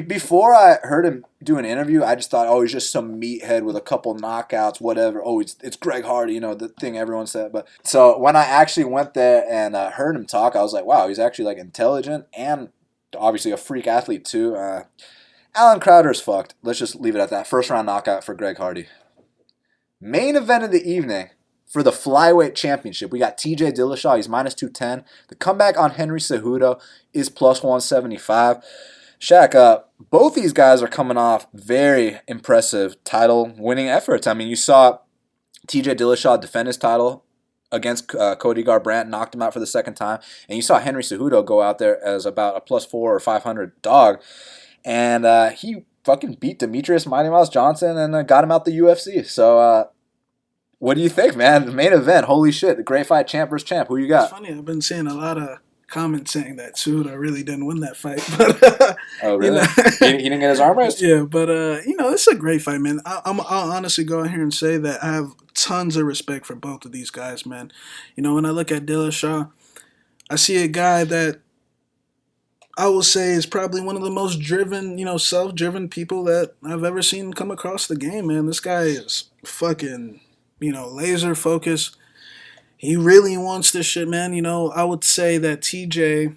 Before I heard him do an interview, I just thought, he's just some meathead with a couple knockouts, whatever. It's Greg Hardy, the thing everyone said. But so when I actually went there and heard him talk, I was like, wow, he's actually intelligent and obviously a freak athlete too. Alan Crowder's fucked. Let's just leave it at that. First round knockout for Greg Hardy. Main event of the evening for the flyweight championship. We got TJ Dillashaw. He's minus 210. The comeback on Henry Cejudo is plus 175. Shaq, both these guys are coming off very impressive title-winning efforts. You saw TJ Dillashaw defend his title against Cody Garbrandt, knocked him out for the second time. And you saw Henry Cejudo go out there as about a plus 400 or 500 dog. And he fucking beat Demetrius Mighty Mouse Johnson and got him out the UFC. So what do you think, man? The main event, holy shit, the great fight, champ versus champ. Who you got? It's funny, I've been seeing a lot of comments saying that Cejudo really didn't win that fight. But, oh, really? He didn't get his arm raised? Yeah, but, it's a great fight, man. I'll honestly go out here and say that I have tons of respect for both of these guys, man. When I look at Dillashaw, I see a guy that I will say is probably one of the most driven, self-driven people that I've ever seen come across the game, man. This guy is fucking, laser focused. He really wants this shit, man. I would say that TJ,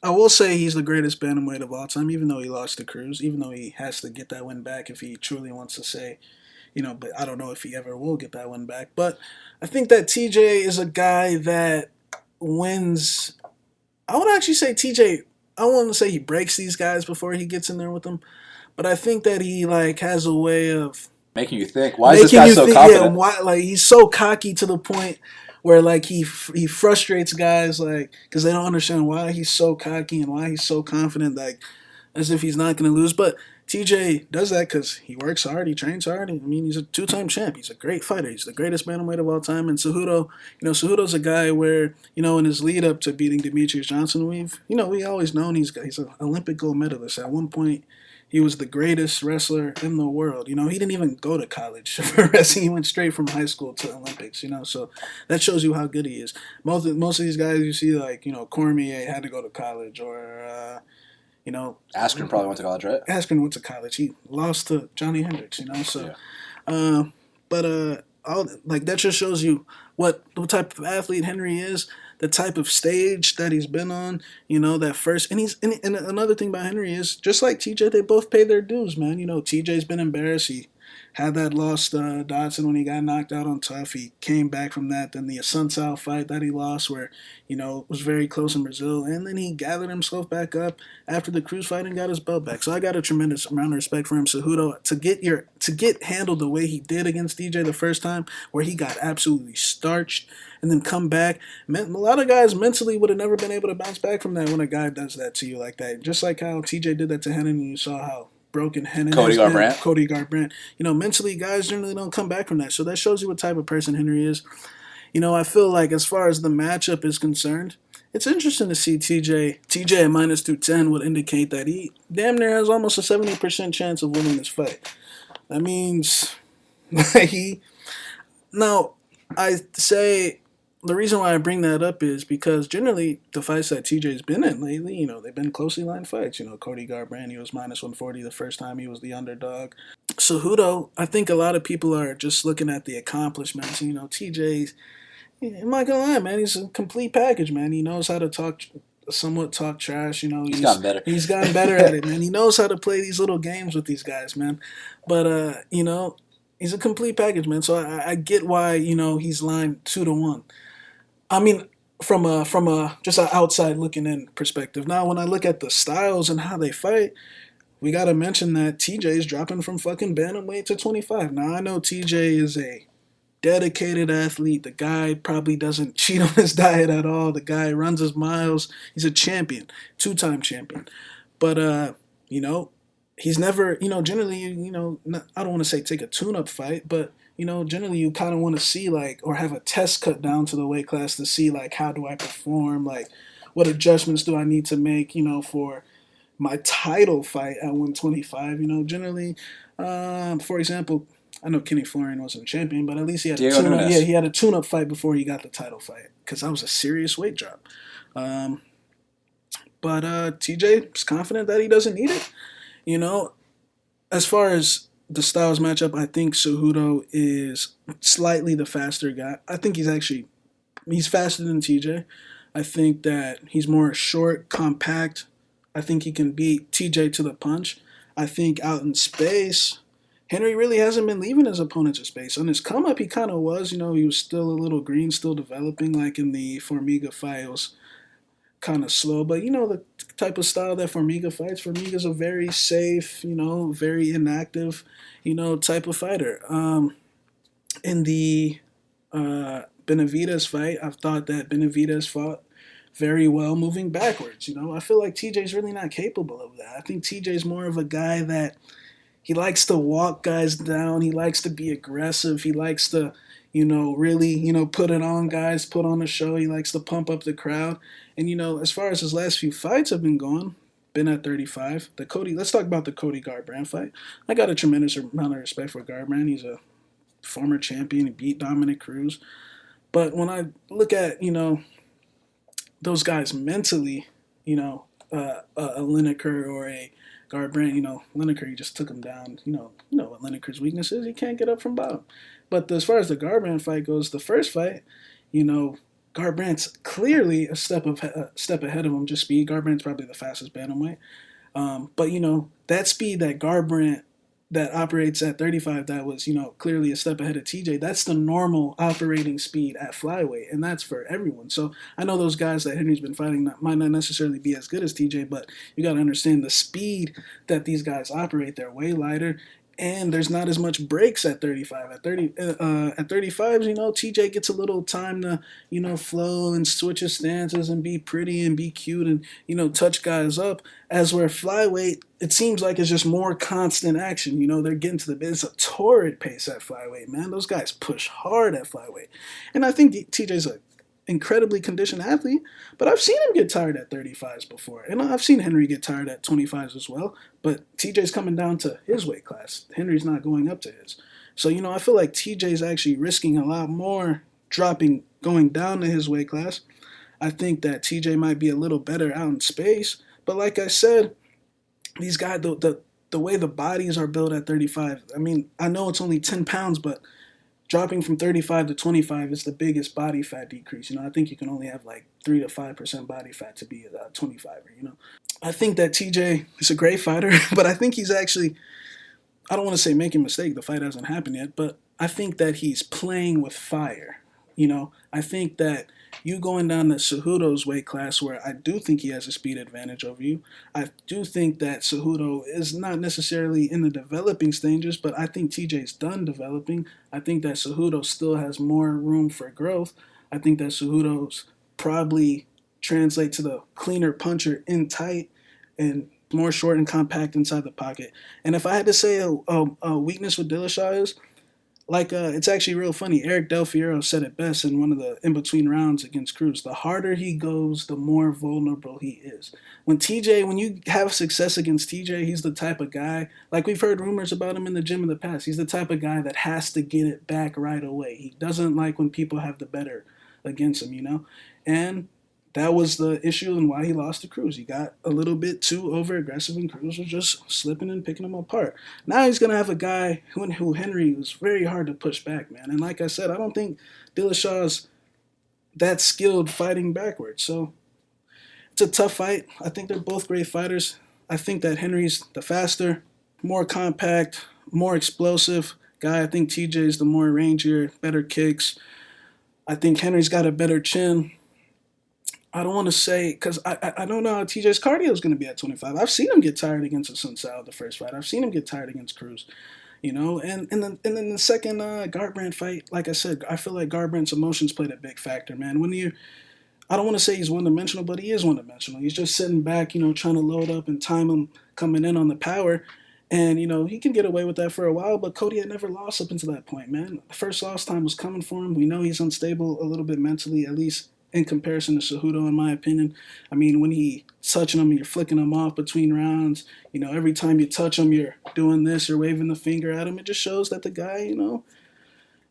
I will say he's the greatest bantamweight of all time, even though he lost to Cruz, even though he has to get that win back if he truly wants to say, but I don't know if he ever will get that one back. But I think that TJ is a guy that wins. I would actually say TJ, I want to say he breaks these guys before he gets in there with them. But I think that he, has a way of making you think, why is this guy so confident? Yeah, he's so cocky to the point where, he frustrates guys, because they don't understand why he's so cocky and why he's so confident, as if he's not going to lose. But TJ does that because he works hard, he trains hard. He's a two-time champ. He's a great fighter. He's the greatest bantamweight of all time. And Cejudo, Cejudo's a guy where, in his lead-up to beating Demetrius Johnson, we always known he's an Olympic gold medalist. At one point, he was the greatest wrestler in the world. He didn't even go to college for wrestling. He went straight from high school to Olympics, so that shows you how good he is. Most of these guys you see, Cormier had to go to college, or, Askren probably went to college, right? Askren went to college. He lost to Johnny Hendricks, so. Yeah. That just shows you what type of athlete Henry is, the type of stage that he's been on, that first. And and another thing about Henry is, just like TJ, they both pay their dues, man. TJ's been embarrassed. He had that loss to Dodson when he got knocked out on Tough. He came back from that. Then the Assunção fight that he lost where, was very close in Brazil. And then he gathered himself back up after the Cruz fight and got his belt back. So I got a tremendous amount of respect for him. Cejudo, to get handled the way he did against DJ the first time, where he got absolutely starched and then come back. A lot of guys mentally would have never been able to bounce back from that when a guy does that to you like that. Just like how TJ did that to Henry, and you saw how broken Henry Cody Garbrandt. Mentally, guys generally don't come back from that. So that shows you what type of person Henry is. I feel like as far as the matchup is concerned, it's interesting to see TJ at minus 210 would indicate that he damn near has almost a 70% chance of winning this fight. That means now I say the reason why I bring that up is because generally the fights that TJ's been in lately, they've been closely lined fights. Cody Garbrandt, he was minus 140 the first time he was the underdog. Cejudo, I think a lot of people are just looking at the accomplishments. TJ's, I'm not gonna lie, man, he's a complete package, man. He knows how to somewhat talk trash. He's gotten better. He's gotten better at it, man. He knows how to play these little games with these guys, man. But he's a complete package, man. So I get why he's lined 2-1. I mean, from a just an outside looking in perspective. Now, when I look at the styles and how they fight, we got to mention that TJ is dropping from fucking bantamweight to 25. Now, I know TJ is a dedicated athlete. The guy probably doesn't cheat on his diet at all. The guy runs his miles. He's a champion, 2-time champion. But, he's never, generally, I don't want to say take a tune-up fight, but, generally you kind of want to see, or have a test cut down to the weight class to see, how do I perform? What adjustments do I need to make, for my title fight at 125? Generally, for example, I know Kenny Florian wasn't champion, but at least he had he had a tune-up fight before he got the title fight, because that was a serious weight drop. But TJ is confident that he doesn't need it. As far as the styles matchup, I think Cejudo is slightly the faster guy. I think he's faster than TJ. I think that he's more short, compact. I think he can beat TJ to the punch. I think out in space, Henry really hasn't been leaving his opponents in space. On his come-up, he kind of was. He was still a little green, still developing. Like in the Formiga fight, it was kind of slow. But, the type of style that Formiga fights, Formiga's a very safe, very inactive, type of fighter. In the Benavidez fight, I've thought that Benavidez fought very well moving backwards. I feel like TJ's really not capable of that. I think TJ's more of a guy that he likes to walk guys down. He likes to be aggressive. He likes to, really, put it on guys, put on a show. He likes to pump up the crowd. And, as far as his last few fights have been at 35. Let's talk about the Cody Garbrandt fight. I got a tremendous amount of respect for Garbrandt. He's a former champion. He beat Dominic Cruz. But when I look at, those guys mentally, a Lineker or a Garbrandt, Lineker, he just took him down. You know what Lineker's weakness is? He can't get up from bottom. But as far as the Garbrandt fight goes, the first fight, Garbrandt's clearly a step ahead of him, just speed. Garbrandt's probably the fastest bantamweight. But, that speed that Garbrandt that operates at 35 that was, clearly a step ahead of TJ, that's the normal operating speed at flyweight, and that's for everyone. So I know those guys that Henry's been fighting might not necessarily be as good as TJ, but you got to understand the speed that these guys operate. They're way lighter, and there's not as much breaks at 35. At 35, TJ gets a little time to, flow and switch his stances and be pretty and be cute and, touch guys up. As where flyweight, it seems like it's just more constant action. They're getting to it's a torrid pace at flyweight, man. Those guys push hard at flyweight. And I think TJ's a incredibly conditioned athlete, but I've seen him get tired at 35s before, and I've seen Henry get tired at 25s as well, but TJ's coming down to his weight class. Henry's not going up to his. So, I feel like TJ's actually risking a lot more going down to his weight class. I think that TJ might be a little better out in space, but like I said, these guys, the way the bodies are built at 35, I mean, I know it's only 10 pounds, but dropping from 35 to 25 is the biggest body fat decrease. I think you can only have 3 to 5% body fat to be a 25er, I think that TJ is a great fighter, but I think he's actually, I don't want to say making a mistake. The fight hasn't happened yet, but I think that he's playing with fire. I think that you going down to Cejudo's weight class, where I do think he has a speed advantage over you. I do think that Cejudo is not necessarily in the developing stages, but I think TJ's done developing. I think that Cejudo still has more room for growth. I think that Cejudo's probably translate to the cleaner puncher in tight and more short and compact inside the pocket. And if I had to say a weakness with Dillashaw is, it's actually real funny. Eric Del Fierro said it best in one of the in-between rounds against Cruz. The harder he goes, the more vulnerable he is. When you have success against TJ, he's the type of guy, we've heard rumors about him in the gym in the past, he's the type of guy that has to get it back right away. He doesn't like when people have the better against him, And that was the issue and why he lost to Cruz. He got a little bit too over aggressive, and Cruz was just slipping and picking him apart. Now he's gonna have a guy who Henry was very hard to push back, man. And like I said, I don't think Dillashaw's that skilled fighting backwards. So it's a tough fight. I think they're both great fighters. I think that Henry's the faster, more compact, more explosive guy. I think TJ's the more rangier, better kicks. I think Henry's got a better chin. I don't want to say, because I don't know how TJ's cardio is going to be at 25. I've seen him get tired against Assunção the first fight. I've seen him get tired against Cruz, And then the second Garbrandt fight, like I said, I feel like Garbrandt's emotions played a big factor, man. I don't want to say he's one-dimensional, but he is one-dimensional. He's just sitting back, trying to load up and time him coming in on the power. And, he can get away with that for a while, but Cody had never lost up until that point, man. The first loss time was coming for him. We know he's unstable a little bit mentally, at least in comparison to Cejudo, in my opinion. I mean, when he's touching him, you're flicking him off between rounds. Every time you touch him, you're doing this, you're waving the finger at him. It just shows that the guy,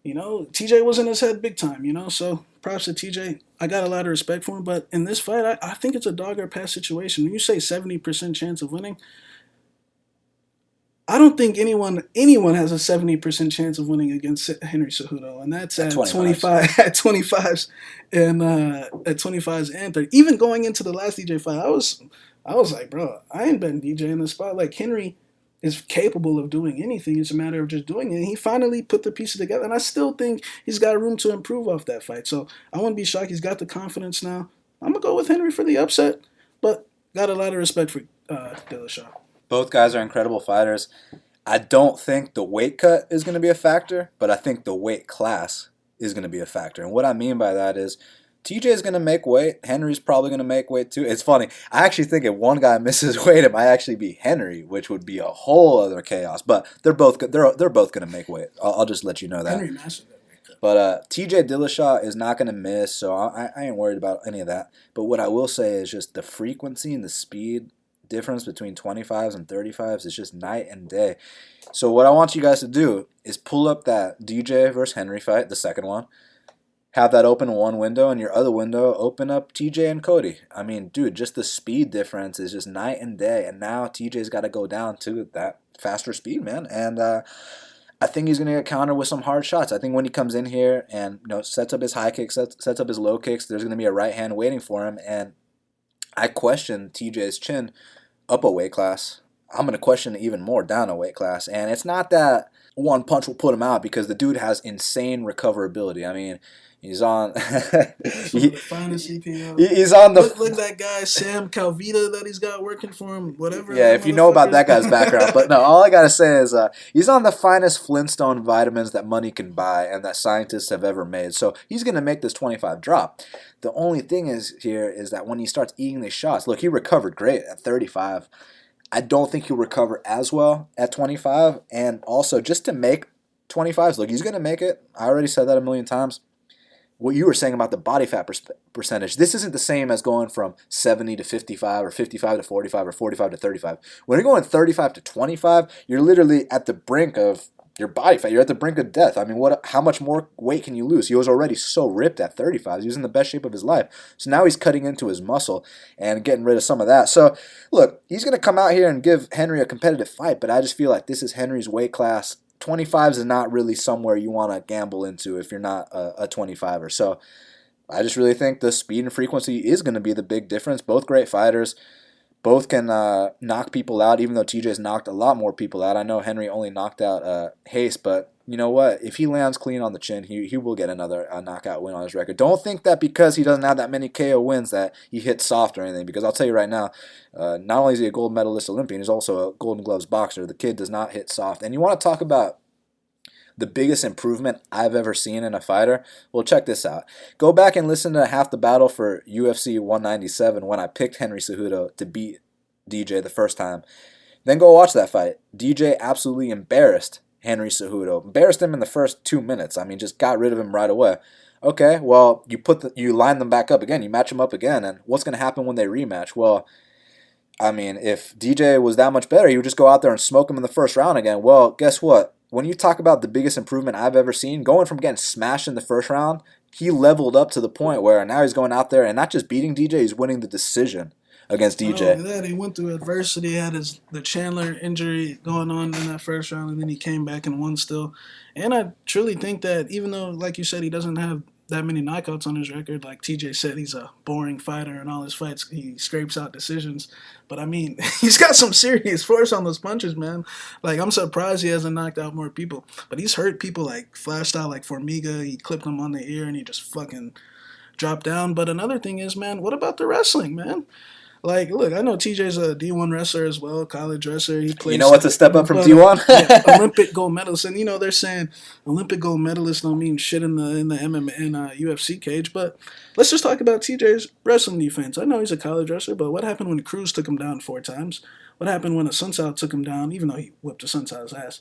TJ was in his head big time, So props to TJ. I got a lot of respect for him, but in this fight, I think it's a dog or pass situation. When you say 70% chance of winning, I don't think anyone has a 70% chance of winning against Henry Cejudo, and that's at 25 at 25s and at 25s and 30. Even going into the last DJ fight, I was like, bro, I ain't betting DJ in the spot. Like, Henry is capable of doing anything. It's a matter of just doing it. And he finally put the pieces together, and I still think he's got room to improve off that fight. So I wouldn't be shocked. He's got the confidence now. I'm gonna go with Henry for the upset, but got a lot of respect for Dillashaw. Both guys are incredible fighters. I don't think the weight cut is going to be a factor, but I think the weight class is going to be a factor. And what I mean by that is TJ is going to make weight. Henry's probably going to make weight too. It's funny. I actually think if one guy misses weight, it might actually be Henry, which would be a whole other chaos. But they're both going to make weight. I'll just let you know that. Henry mastered that weight cut. But TJ Dillashaw is not going to miss, so I ain't worried about any of that. But what I will say is just the frequency and the speed difference between 25s and 35s is just night and day. So what I want you guys to do is pull up that DJ versus Henry fight, the second one. Have that open one window, and your other window open up TJ and Cody. I mean, dude, just the speed difference is just night and day. And now TJ's got to go down to that faster speed, man. And I think he's going to get countered with some hard shots. I think when he comes in here and sets up his high kicks, sets up his low kicks, there's going to be a right hand waiting for him. And I question TJ's chin up a weight class. I'm going to question it even more down a weight class. And it's not that one punch will put him out, because the dude has insane recoverability. I mean, he's on... the finest CPO. He's on the... Look at that guy, Sam Calvita, that he's got working for him, whatever. Yeah, if you know about that guy's background. But no, all I got to say is he's on the finest Flintstone vitamins that money can buy and that scientists have ever made. So he's going to make this 25 drop. The only thing is that when he starts eating these shots, look, he recovered great at 35. I don't think he'll recover as well at 25. And also, just to make 25s, look, he's going to make it. I already said that a million times. What you were saying about the body fat percentage, this isn't the same as going from 70 to 55 or 55 to 45 or 45 to 35. When you're going 35 to 25, you're literally at the brink of your body fat. You're at the brink of death. I mean, how much more weight can you lose? He was already so ripped at 35. He was in the best shape of his life. So now he's cutting into his muscle and getting rid of some of that. So, look, he's going to come out here and give Henry a competitive fight, but I just feel like this is Henry's weight class. 25s is not really somewhere you want to gamble into if you're not a 25er. So I just really think the speed and frequency is going to be the big difference. Both great fighters. Both can knock people out, even though TJ's knocked a lot more people out. I know Henry only knocked out Hayes, but you know what? If he lands clean on the chin, he will get another knockout win on his record. Don't think that because he doesn't have that many KO wins that he hits soft or anything, because I'll tell you right now, not only is he a gold medalist Olympian, he's also a Golden Gloves boxer. The kid does not hit soft. And you want to talk about the biggest improvement I've ever seen in a fighter? Well, check this out. Go back and listen to half the battle for UFC 197 when I picked Henry Cejudo to beat DJ the first time. Then go watch that fight. DJ absolutely embarrassed Henry Cejudo. Embarrassed him in the first 2 minutes. I mean, just got rid of him right away. Okay, well, you line them back up again. You match them up again. And what's going to happen when they rematch? Well, I mean, if DJ was that much better, he would just go out there and smoke him in the first round again. Well, guess what? when you talk about the biggest improvement I've ever seen, going from getting smashed in the first round, he leveled up to the point where now he's going out there and not just beating DJ, he's winning the decision against Not DJ. only that, he went through adversity, had the Chandler injury going on in that first round, and then he came back and won still. And I truly think that even though, like you said, he doesn't have that many knockouts on his record, like TJ said, he's a boring fighter in all his fights. He scrapes out decisions. But I mean, he's got some serious force on those punches, man. Like, I'm surprised he hasn't knocked out more people. But he's hurt people like flashed out like Formiga. He clipped him on the ear and he just fucking dropped down. But another thing is, man, what about the wrestling, man? Like, look, I know TJ's a D1 wrestler as well, college wrestler. He plays. You know what's a step up from D1? Yeah, Olympic gold medalist, and they're saying Olympic gold medalist don't mean shit in the MMA and UFC cage. But let's just talk about TJ's wrestling defense. I know he's a college wrestler, but what happened when Cruz took him down 4 times? What happened when a Sunsao took him down? Even though he whipped a Sunsao's ass,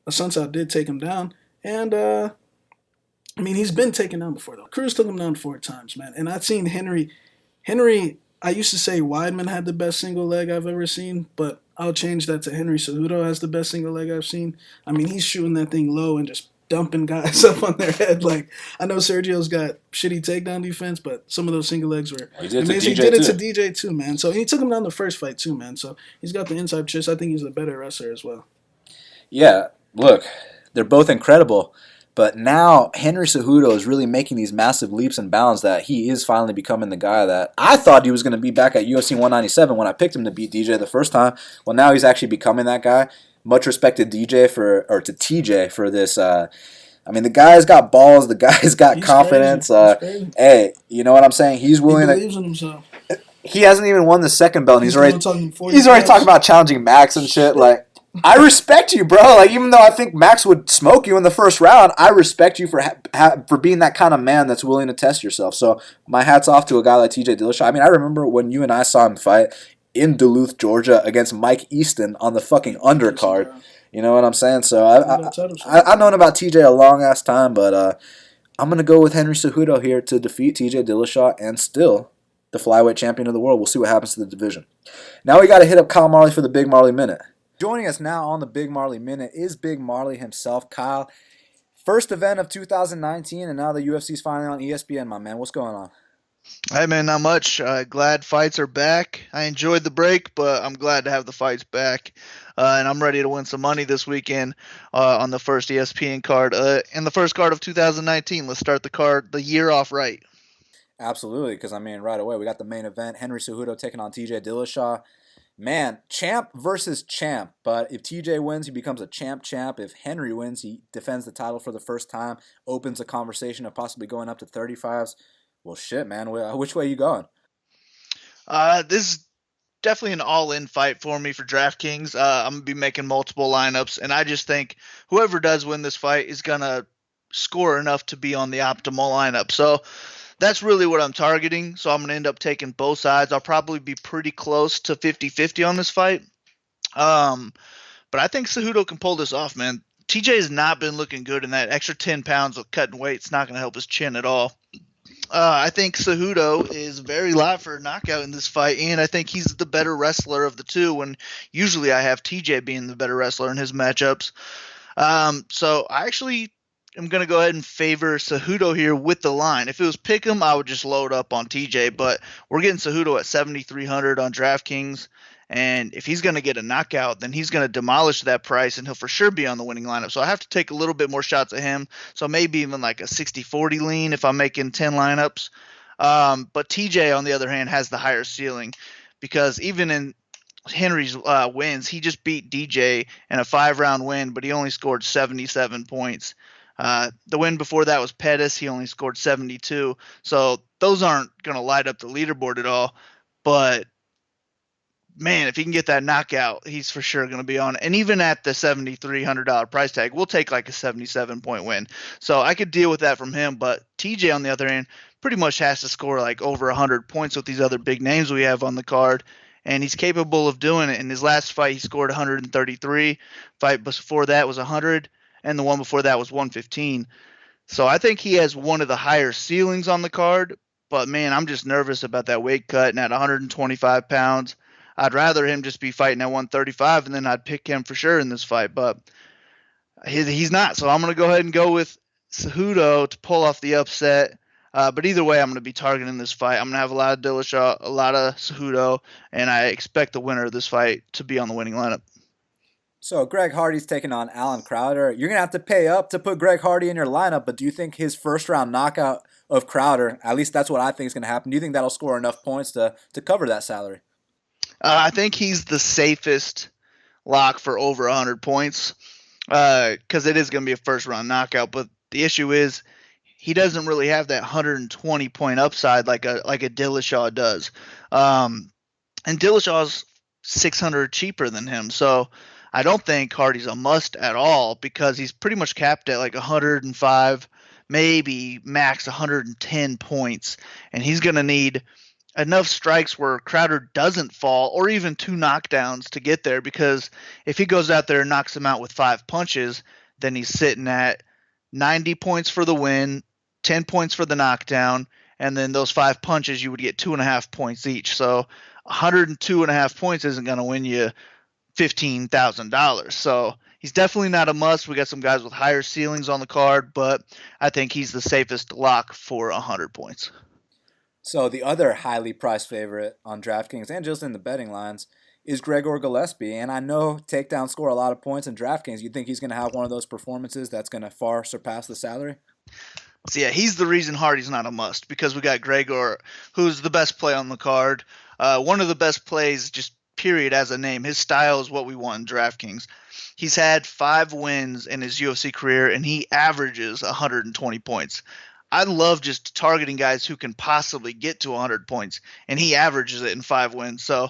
a Sunsao did take him down, and I mean, he's been taken down before though. Cruz took him down 4 times, man, and I've seen Henry. I used to say Weidman had the best single leg I've ever seen, but I'll change that to Henry Cejudo has the best single leg I've seen. I mean, he's shooting that thing low and just dumping guys up on their head. Like, I know Sergio's got shitty takedown defense, but some of those single legs were amazing. He did it to DJ too, man. So he took him down the first fight too, man. So he's got the inside chest. I think he's a better wrestler as well. Yeah, look, they're both incredible. But now Henry Cejudo is really making these massive leaps and bounds that he is finally becoming the guy that I thought he was going to be back at UFC 197 when I picked him to beat DJ the first time. Well, now he's actually becoming that guy. Much respect to TJ for this. I mean, the guy's got balls. The guy's got confidence. Hey, you know what I'm saying? He's willing he believes in himself. He hasn't even won the second belt. And he's already talking about challenging Max and shit. Like, I respect you, bro. Like, even though I think Max would smoke you in the first round, I respect you for being that kind of man that's willing to test yourself. So my hat's off to a guy like TJ Dillashaw. I mean, I remember when you and I saw him fight in Duluth, Georgia, against Mike Easton on the fucking undercard. You know what I'm saying? So I've known about TJ a long ass time, but I'm gonna go with Henry Cejudo here to defeat TJ Dillashaw and still the flyweight champion of the world. We'll see what happens to the division. Now we got to hit up Kyle Marley for the Big Marley Minute. Joining us now on the Big Marley Minute is Big Marley himself, Kyle. First event of 2019, and now the UFC's finally on ESPN, my man. What's going on? Hey, man, not much. Glad fights are back. I enjoyed the break, but I'm glad to have the fights back. And I'm ready to win some money this weekend on the first ESPN card. In the first card of 2019, let's start the year off right. Absolutely, because, I mean, right away, we got the main event, Henry Cejudo taking on TJ Dillashaw. Man, champ versus champ, but if TJ wins, he becomes a champ. If Henry wins, he defends the title for the first time, opens a conversation of possibly going up to 35s. Well, shit, man, which way are you going? This is definitely an all-in fight for me for DraftKings. I'm going to be making multiple lineups, and I just think whoever does win this fight is going to score enough to be on the optimal lineup. So that's really what I'm targeting, so I'm going to end up taking both sides. I'll probably be pretty close to 50-50 on this fight. But I think Cejudo can pull this off, man. TJ has not been looking good, and that extra 10 pounds of cutting weight is not going to help his chin at all. I think Cejudo is very live for a knockout in this fight, and I think he's the better wrestler of the two, when usually I have TJ being the better wrestler in his matchups. So I actually I'm going to go ahead and favor Cejudo here with the line. If it was Pick'em, I would just load up on TJ, but we're getting Cejudo at 7,300 on DraftKings, and if he's going to get a knockout, then he's going to demolish that price, and he'll for sure be on the winning lineup. So I have to take a little bit more shots at him, so maybe even like a 60-40 lean if I'm making 10 lineups. But TJ, on the other hand, has the higher ceiling, because even in Henry's wins, he just beat DJ in a 5-round win, but he only scored 77 points. The win before that was Pettis. He only scored 72. So those aren't going to light up the leaderboard at all. But, man, if he can get that knockout, he's for sure going to be on. And even at the $7,300 price tag, we'll take like a 77-point win. So I could deal with that from him. But TJ, on the other hand, pretty much has to score like over 100 points with these other big names we have on the card. And he's capable of doing it. In his last fight, he scored 133. Fight before that was 100. And the one before that was 115. So I think he has one of the higher ceilings on the card. But, man, I'm just nervous about that weight cut. And at 125 pounds, I'd rather him just be fighting at 135, and then I'd pick him for sure in this fight. But He's not, so I'm going to go ahead and go with Cejudo to pull off the upset. But either way, I'm going to be targeting this fight. I'm going to have a lot of Dillashaw, a lot of Cejudo, and I expect the winner of this fight to be on the winning lineup. So Greg Hardy's taking on Alan Crowder. You're going to have to pay up to put Greg Hardy in your lineup, but do you think his first round knockout of Crowder, at least that's what I think is going to happen, do you think that'll score enough points to cover that salary? I think he's the safest lock for over 100 points because it is going to be a first round knockout. But the issue is he doesn't really have that 120 point upside like a Dillashaw does. And Dillashaw's 600 cheaper than him. So I don't think Hardy's a must at all because he's pretty much capped at like 105, maybe max 110 points. And he's going to need enough strikes where Crowder doesn't fall or even 2 knockdowns to get there, because if he goes out there and knocks him out with 5 punches, then he's sitting at 90 points for the win, 10 points for the knockdown, and then those 5 punches you would get 2.5 points each. So 102.5 points isn't going to win you $15,000. So he's definitely not a must. We got some guys with higher ceilings on the card, but I think he's the safest lock for 100 points. So the other highly priced favorite on DraftKings and just in the betting lines is Gregor Gillespie. And I know takedowns score a lot of points in DraftKings. You think he's going to have one of those performances that's going to far surpass the salary? So yeah, he's the reason Hardy's not a must, because we got Gregor, who's the best play on the card. One of the best plays, just period, as a name. His style is what we want in DraftKings. He's had 5 wins in his UFC career, and he averages 120 points. I love just targeting guys who can possibly get to 100 points, and he averages it in 5 wins. So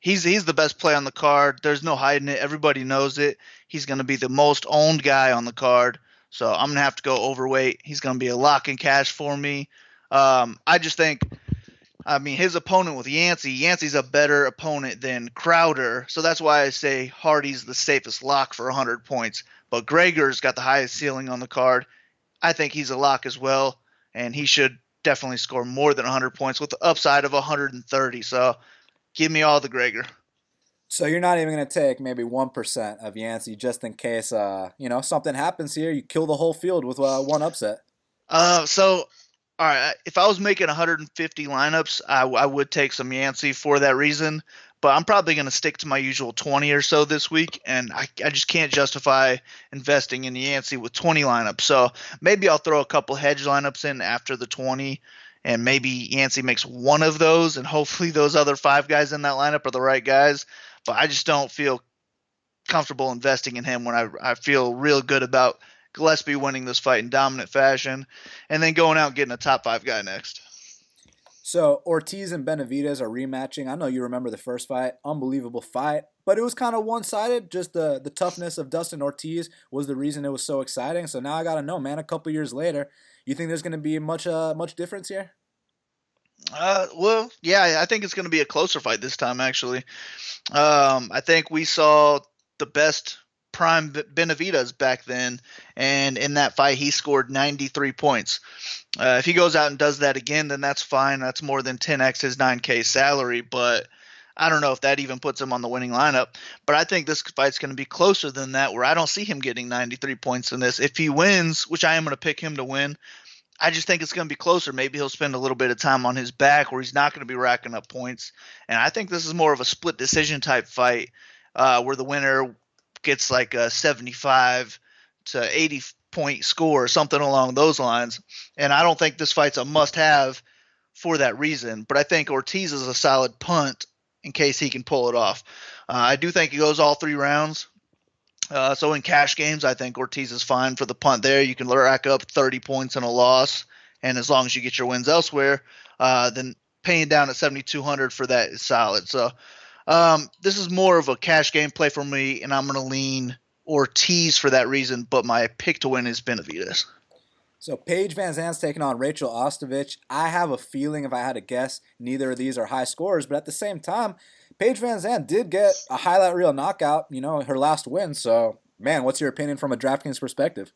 he's the best play on the card. There's no hiding it. Everybody knows it. He's going to be the most owned guy on the card. So I'm going to have to go overweight. He's going to be a lock and cash for me. I just think, his opponent with Yancy's a better opponent than Crowder. So that's why I say Hardy's the safest lock for 100 points. But Gregor's got the highest ceiling on the card. I think he's a lock as well, and he should definitely score more than 100 points with the upside of 130. So give me all the Gregor. So you're not even going to take maybe 1% of Yancy just in case, something happens here. You kill the whole field with one upset. All right, if I was making 150 lineups, I would take some Yancy for that reason. But I'm probably going to stick to my usual 20 or so this week, and I just can't justify investing in Yancy with 20 lineups. So maybe I'll throw a couple hedge lineups in after the 20, and maybe Yancy makes one of those, and hopefully those other 5 guys in that lineup are the right guys. But I just don't feel comfortable investing in him when I feel real good about Gillespie winning this fight in dominant fashion and then going out and getting a top 5 guy next. So Ortiz and Benavidez are rematching. I know you remember the first fight. Unbelievable fight. But it was kind of one-sided. Just the toughness of Dustin Ortiz was the reason it was so exciting. So now I got to know, man, a couple years later, you think there's going to be much difference here? Well, yeah, I think it's going to be a closer fight this time, actually. I think we saw the best prime Benavidez back then, and in that fight he scored 93 points. If he goes out and does that again, then that's fine. That's more than 10x his 9K salary, but I don't know if that even puts him on the winning lineup. But I think this fight's going to be closer than that, where I don't see him getting 93 points in this. If he wins, which I am going to pick him to win, I just think it's going to be closer. Maybe he'll spend a little bit of time on his back where he's not going to be racking up points. And I think this is more of a split decision type fight where the winner gets like a 75 to 80 point score or something along those lines. And I don't think this fight's a must-have for that reason. But I think Ortiz is a solid punt in case he can pull it off. I do think he goes all 3 rounds. So in cash games, I think Ortiz is fine for the punt there. You can rack up 30 points in a loss. And as long as you get your wins elsewhere, then paying down at 7,200 for that is solid. So this is more of a cash game play for me, and I'm going to lean Ortiz for that reason, but my pick to win is Benavidez. So Paige Vanzant's taking on Rachael Ostovich. I have a feeling, if I had to guess, neither of these are high scorers, but at the same time, Paige Vanzant did get a highlight reel knockout, her last win. So, man, what's your opinion from a DraftKings perspective?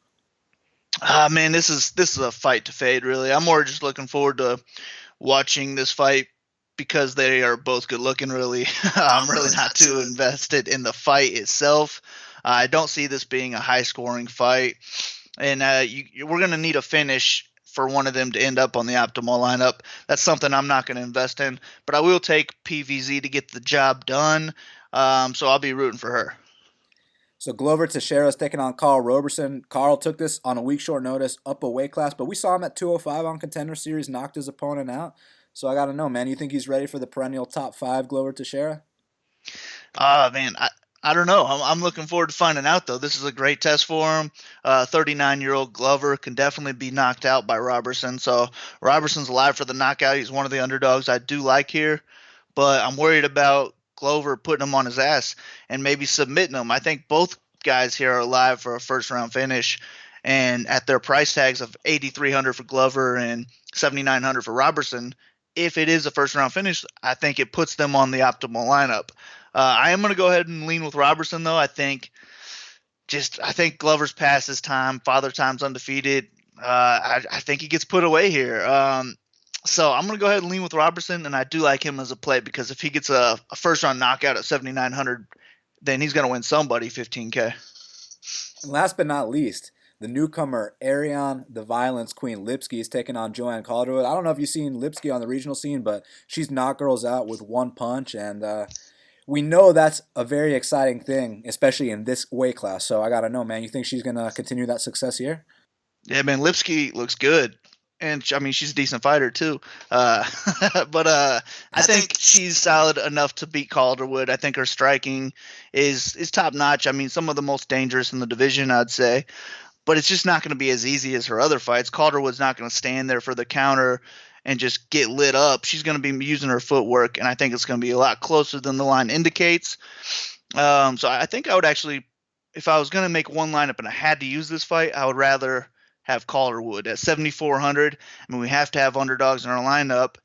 Man, this is a fight to fade, really. I'm more just looking forward to watching this fight because they are both good looking, really. I'm really not too invested in the fight itself. I don't see this being a high-scoring fight, and we're going to need a finish for one of them to end up on the optimal lineup. That's something I'm not going to invest in, but I will take PVZ to get the job done, so I'll be rooting for her. So Glover Teixeira is taking on Karl Roberson. Karl took this on a week short notice, up a weight class, but we saw him at 205 on Contender Series, knocked his opponent out. So I got to know, man, you think he's ready for the perennial top 5 Glover Teixeira? Man, I don't know. I'm looking forward to finding out, though. This is a great test for him. 39-year-old Glover can definitely be knocked out by Roberson. So Roberson's alive for the knockout. He's one of the underdogs I do like here, but I'm worried about Glover putting him on his ass and maybe submitting him. I think both guys here are alive for a first-round finish, and at their price tags of $8,300 for Glover and $7,900 for Roberson, if it is a first-round finish, I think it puts them on the optimal lineup. I am going to go ahead and lean with Roberson, though. I think Glover's past his time. Father Time's undefeated. I think he gets put away here. So I'm going to go ahead and lean with Roberson, and I do like him as a play because if he gets a first-round knockout at 7,900, then he's going to win somebody $15K. And last but not least, the newcomer Ariane, the Violence Queen Lipski, is taking on Joanne Calderwood. I don't know if you've seen Lipski on the regional scene, but she's knocked girls out with one punch, and we know that's a very exciting thing, especially in this weight class. So I got to know, man, you think she's going to continue that success here? Yeah, man, Lipski looks good. And, I mean, she's a decent fighter, too. But I think she's solid enough to beat Calderwood. I think her striking is top-notch. I mean, some of the most dangerous in the division, I'd say. But it's just not going to be as easy as her other fights. Calderwood's not going to stand there for the counter and just get lit up. She's going to be using her footwork, and I think it's going to be a lot closer than the line indicates. So I think I would actually, if I was going to make one lineup and I had to use this fight, I would rather have Calderwood at 7,400. I mean, we have to have underdogs in our lineup.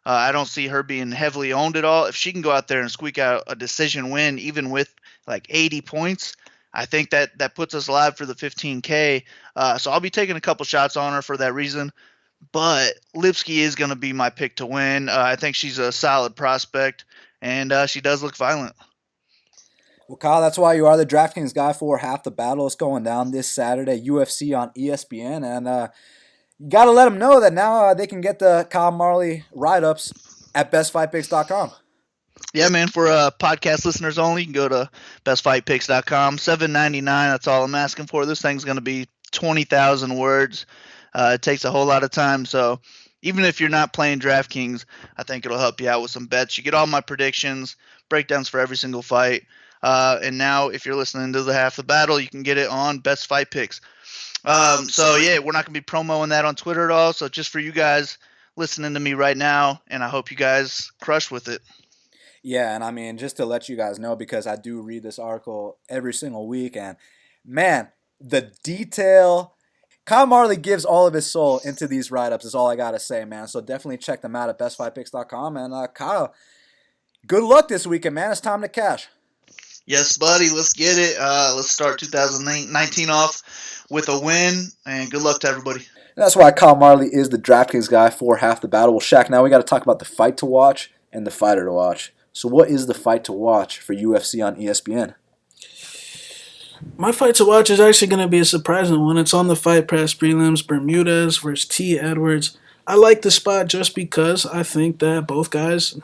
I don't see her being heavily owned at all. If she can go out there and squeak out a decision win, even with like 80 points, I think that puts us live for the 15K. So I'll be taking a couple shots on her for that reason. But Lipski is going to be my pick to win. I think she's a solid prospect, and she does look violent. Well, Kyle, that's why you are the DraftKings guy for Half the Battle. It's going down this Saturday, UFC on ESPN. And you got to let them know that now they can get the Kyle Marley write-ups at bestfightpicks.com. Yeah, man, for podcast listeners only, you can go to bestfightpicks.com. $7.99, that's all I'm asking for. This thing's going to be 20,000 words. It takes a whole lot of time, so even if you're not playing DraftKings, I think it'll help you out with some bets. You get all my predictions, breakdowns for every single fight. And now, if you're listening to the Half the Battle, you can get it on Best Fight Picks. So, yeah, we're not going to be promoting that on Twitter at all. So, just for you guys listening to me right now, and I hope you guys crush with it. Yeah, and I mean, just to let you guys know, because I do read this article every single week, and man, the detail. Kyle Marley gives all of his soul into these write-ups is all I got to say, man. So definitely check them out at bestfightpicks.com. And Kyle, good luck this weekend, man. It's time to cash. Yes, buddy. Let's get it. Let's start 2019 off with a win, and good luck to everybody. And that's why Kyle Marley is the DraftKings guy for Half the Battle. Well, Shaq, now we got to talk about the fight to watch and the fighter to watch. So what is the fight to watch for UFC on ESPN? My fight to watch is actually going to be a surprising one. It's on the Fight Pass prelims, Bermudez versus T. Edwards. I like the spot just because I think that both guys,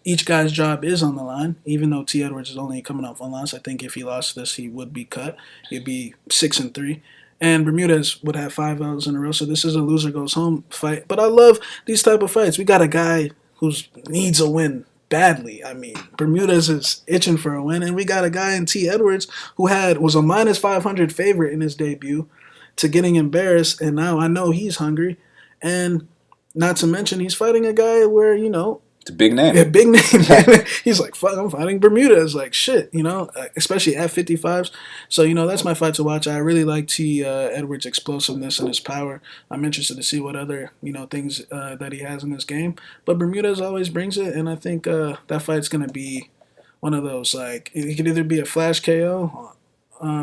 each guy's job is on the line, even though T. Edwards is only coming off one loss. I think if he lost this, he would be cut. He'd be 6-3. And Bermudez would have 5 L's in a row, so this is a loser goes home fight. But I love these type of fights. We got a guy who needs a win badly. I mean, Bermudez is itching for a win, and we got a guy in T. Edwards who was a minus 500 favorite in his debut to getting embarrassed, and now I know he's hungry. And not to mention, he's fighting a guy where, it's a big name. Yeah, big name. He's like, fuck, I'm fighting Bermudez. Like, shit, especially at 55s. So, that's my fight to watch. I really like T. Edwards' explosiveness and his power. I'm interested to see what other, things that he has in this game. But Bermudez always brings it, and I think that fight's going to be one of those, like, it could either be a flash KO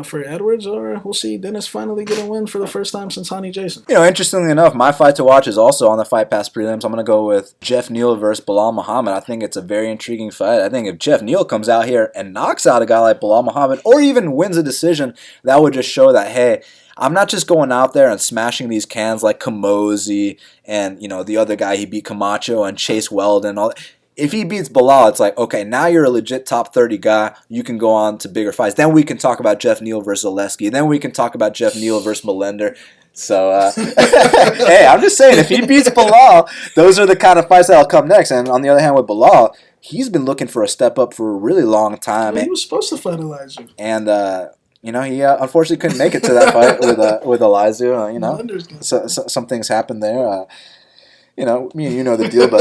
for Edwards, or we'll see Dennis finally get a win for the first time since Honey Jason. Interestingly enough, my fight to watch is also on the Fight Pass prelims. I'm going to go with Geoff Neal versus Belal Muhammad. I think it's a very intriguing fight. I think if Geoff Neal comes out here and knocks out a guy like Belal Muhammad, or even wins a decision, that would just show that, hey, I'm not just going out there and smashing these cans like Kamosi and, the other guy he beat, Camacho, and Chase Weldon and all that. If he beats Belal, it's like, okay, now you're a legit top 30 guy. You can go on to bigger fights. Then we can talk about Geoff Neal versus Gillespie. Then we can talk about Geoff Neal versus Melender. So, hey, I'm just saying, if he beats Belal, those are the kind of fights that'll come next. And on the other hand, with Belal, he's been looking for a step up for a really long time. He was supposed to fight Elijah. And, he unfortunately couldn't make it to that fight with Elijah. So some things happened there. Me and you know the deal, but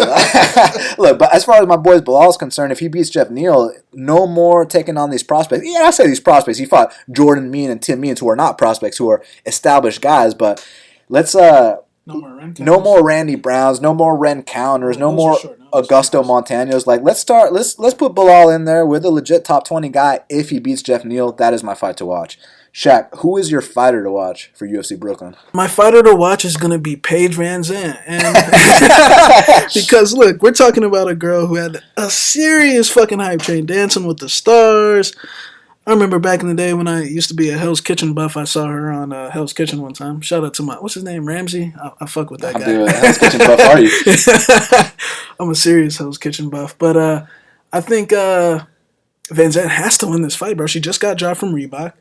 look. But as far as my boy Belal is concerned, if he beats Geoff Neal, no more taking on these prospects. Yeah, I say these prospects. He fought Jordan Mean and Tim Means, who are not prospects, who are established guys. But let's no more Randy Browns, no more Ren Counters, no more Augusto Montaños. Like let's put Belal in there with a legit top 20 guy. If he beats Geoff Neal, that is my fight to watch. Shaq, who is your fighter to watch for UFC Brooklyn? My fighter to watch is going to be Paige Vanzant. And because, look, we're talking about a girl who had a serious fucking hype train, Dancing with the Stars. I remember back in the day when I used to be a Hell's Kitchen buff, I saw her on Hell's Kitchen one time. Shout out to what's his name, Ramsey? I fuck with that guy. Dude, Hell's Kitchen buff are you? I'm a serious Hell's Kitchen buff. But I think Vanzant has to win this fight, bro. She just got dropped from Reebok.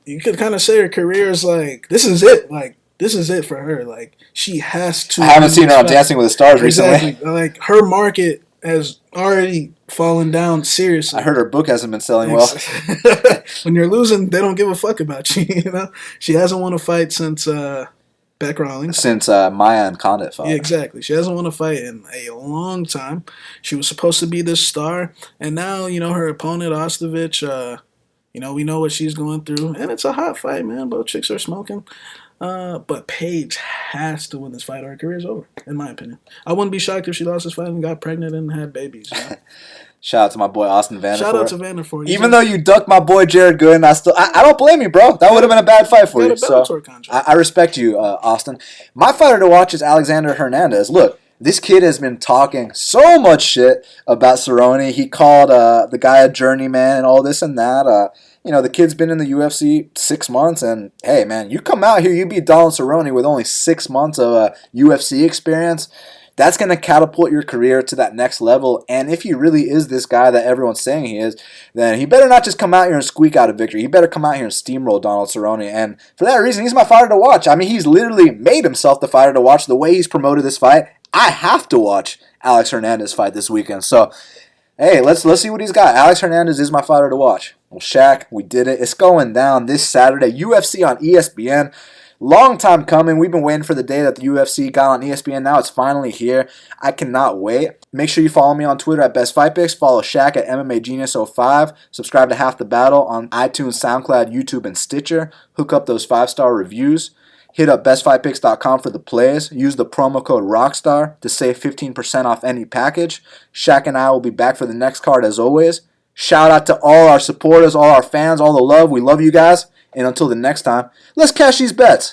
You could kind of say her career is like, this is it. Like, this is it for her. Like, she has to. I haven't seen her on Dancing with the Stars recently. Like, her market has already fallen down seriously. I heard her book hasn't been selling well. When you're losing, they don't give a fuck about you, She hasn't won a fight since Beck Rawlings. Since Maya and Condit fought. Yeah, exactly. She hasn't won a fight in a long time. She was supposed to be this star, and now, her opponent, Ostovich, we know what she's going through, and it's a hot fight, man. Both chicks are smoking. But Paige has to win this fight, or her career's over, in my opinion. I wouldn't be shocked if she lost this fight and got pregnant and had babies. Shout out to my boy Austin Vanderford. Shout out to Vanderford. Even though you ducked my boy Jared Gooden, I don't blame you, bro. That would have been a bad fight for you. So I respect you, Austin. My fighter to watch is Alexander Hernandez. Look. This kid has been talking so much shit about Cerrone. He called the guy a journeyman and all this and that. The kid's been in the UFC 6 months, and hey, man, you come out here, you beat Donald Cerrone with only 6 months of UFC experience. That's going to catapult your career to that next level. And if he really is this guy that everyone's saying he is, then he better not just come out here and squeak out a victory. He better come out here and steamroll Donald Cerrone. And for that reason, he's my fighter to watch. I mean, he's literally made himself the fighter to watch. The way he's promoted this fight, I have to watch Alex Hernandez fight this weekend. So, hey, let's see what he's got. Alex Hernandez is my fighter to watch. Well, Shaq, we did it. It's going down this Saturday. UFC on ESPN. Long time coming. We've been waiting for the day that the UFC got on ESPN. Now it's finally here. I cannot wait. Make sure you follow me on Twitter at Best Fight Picks. Follow Shaq at MMA Genius 05. Subscribe to Half the Battle on iTunes, SoundCloud, YouTube, and Stitcher. Hook up those 5-star reviews. Hit up bestfightpicks.com for the plays. Use the promo code ROCKSTAR to save 15% off any package. Shaq and I will be back for the next card as always. Shout out to all our supporters, all our fans, all the love. We love you guys. And until the next time, let's cash these bets.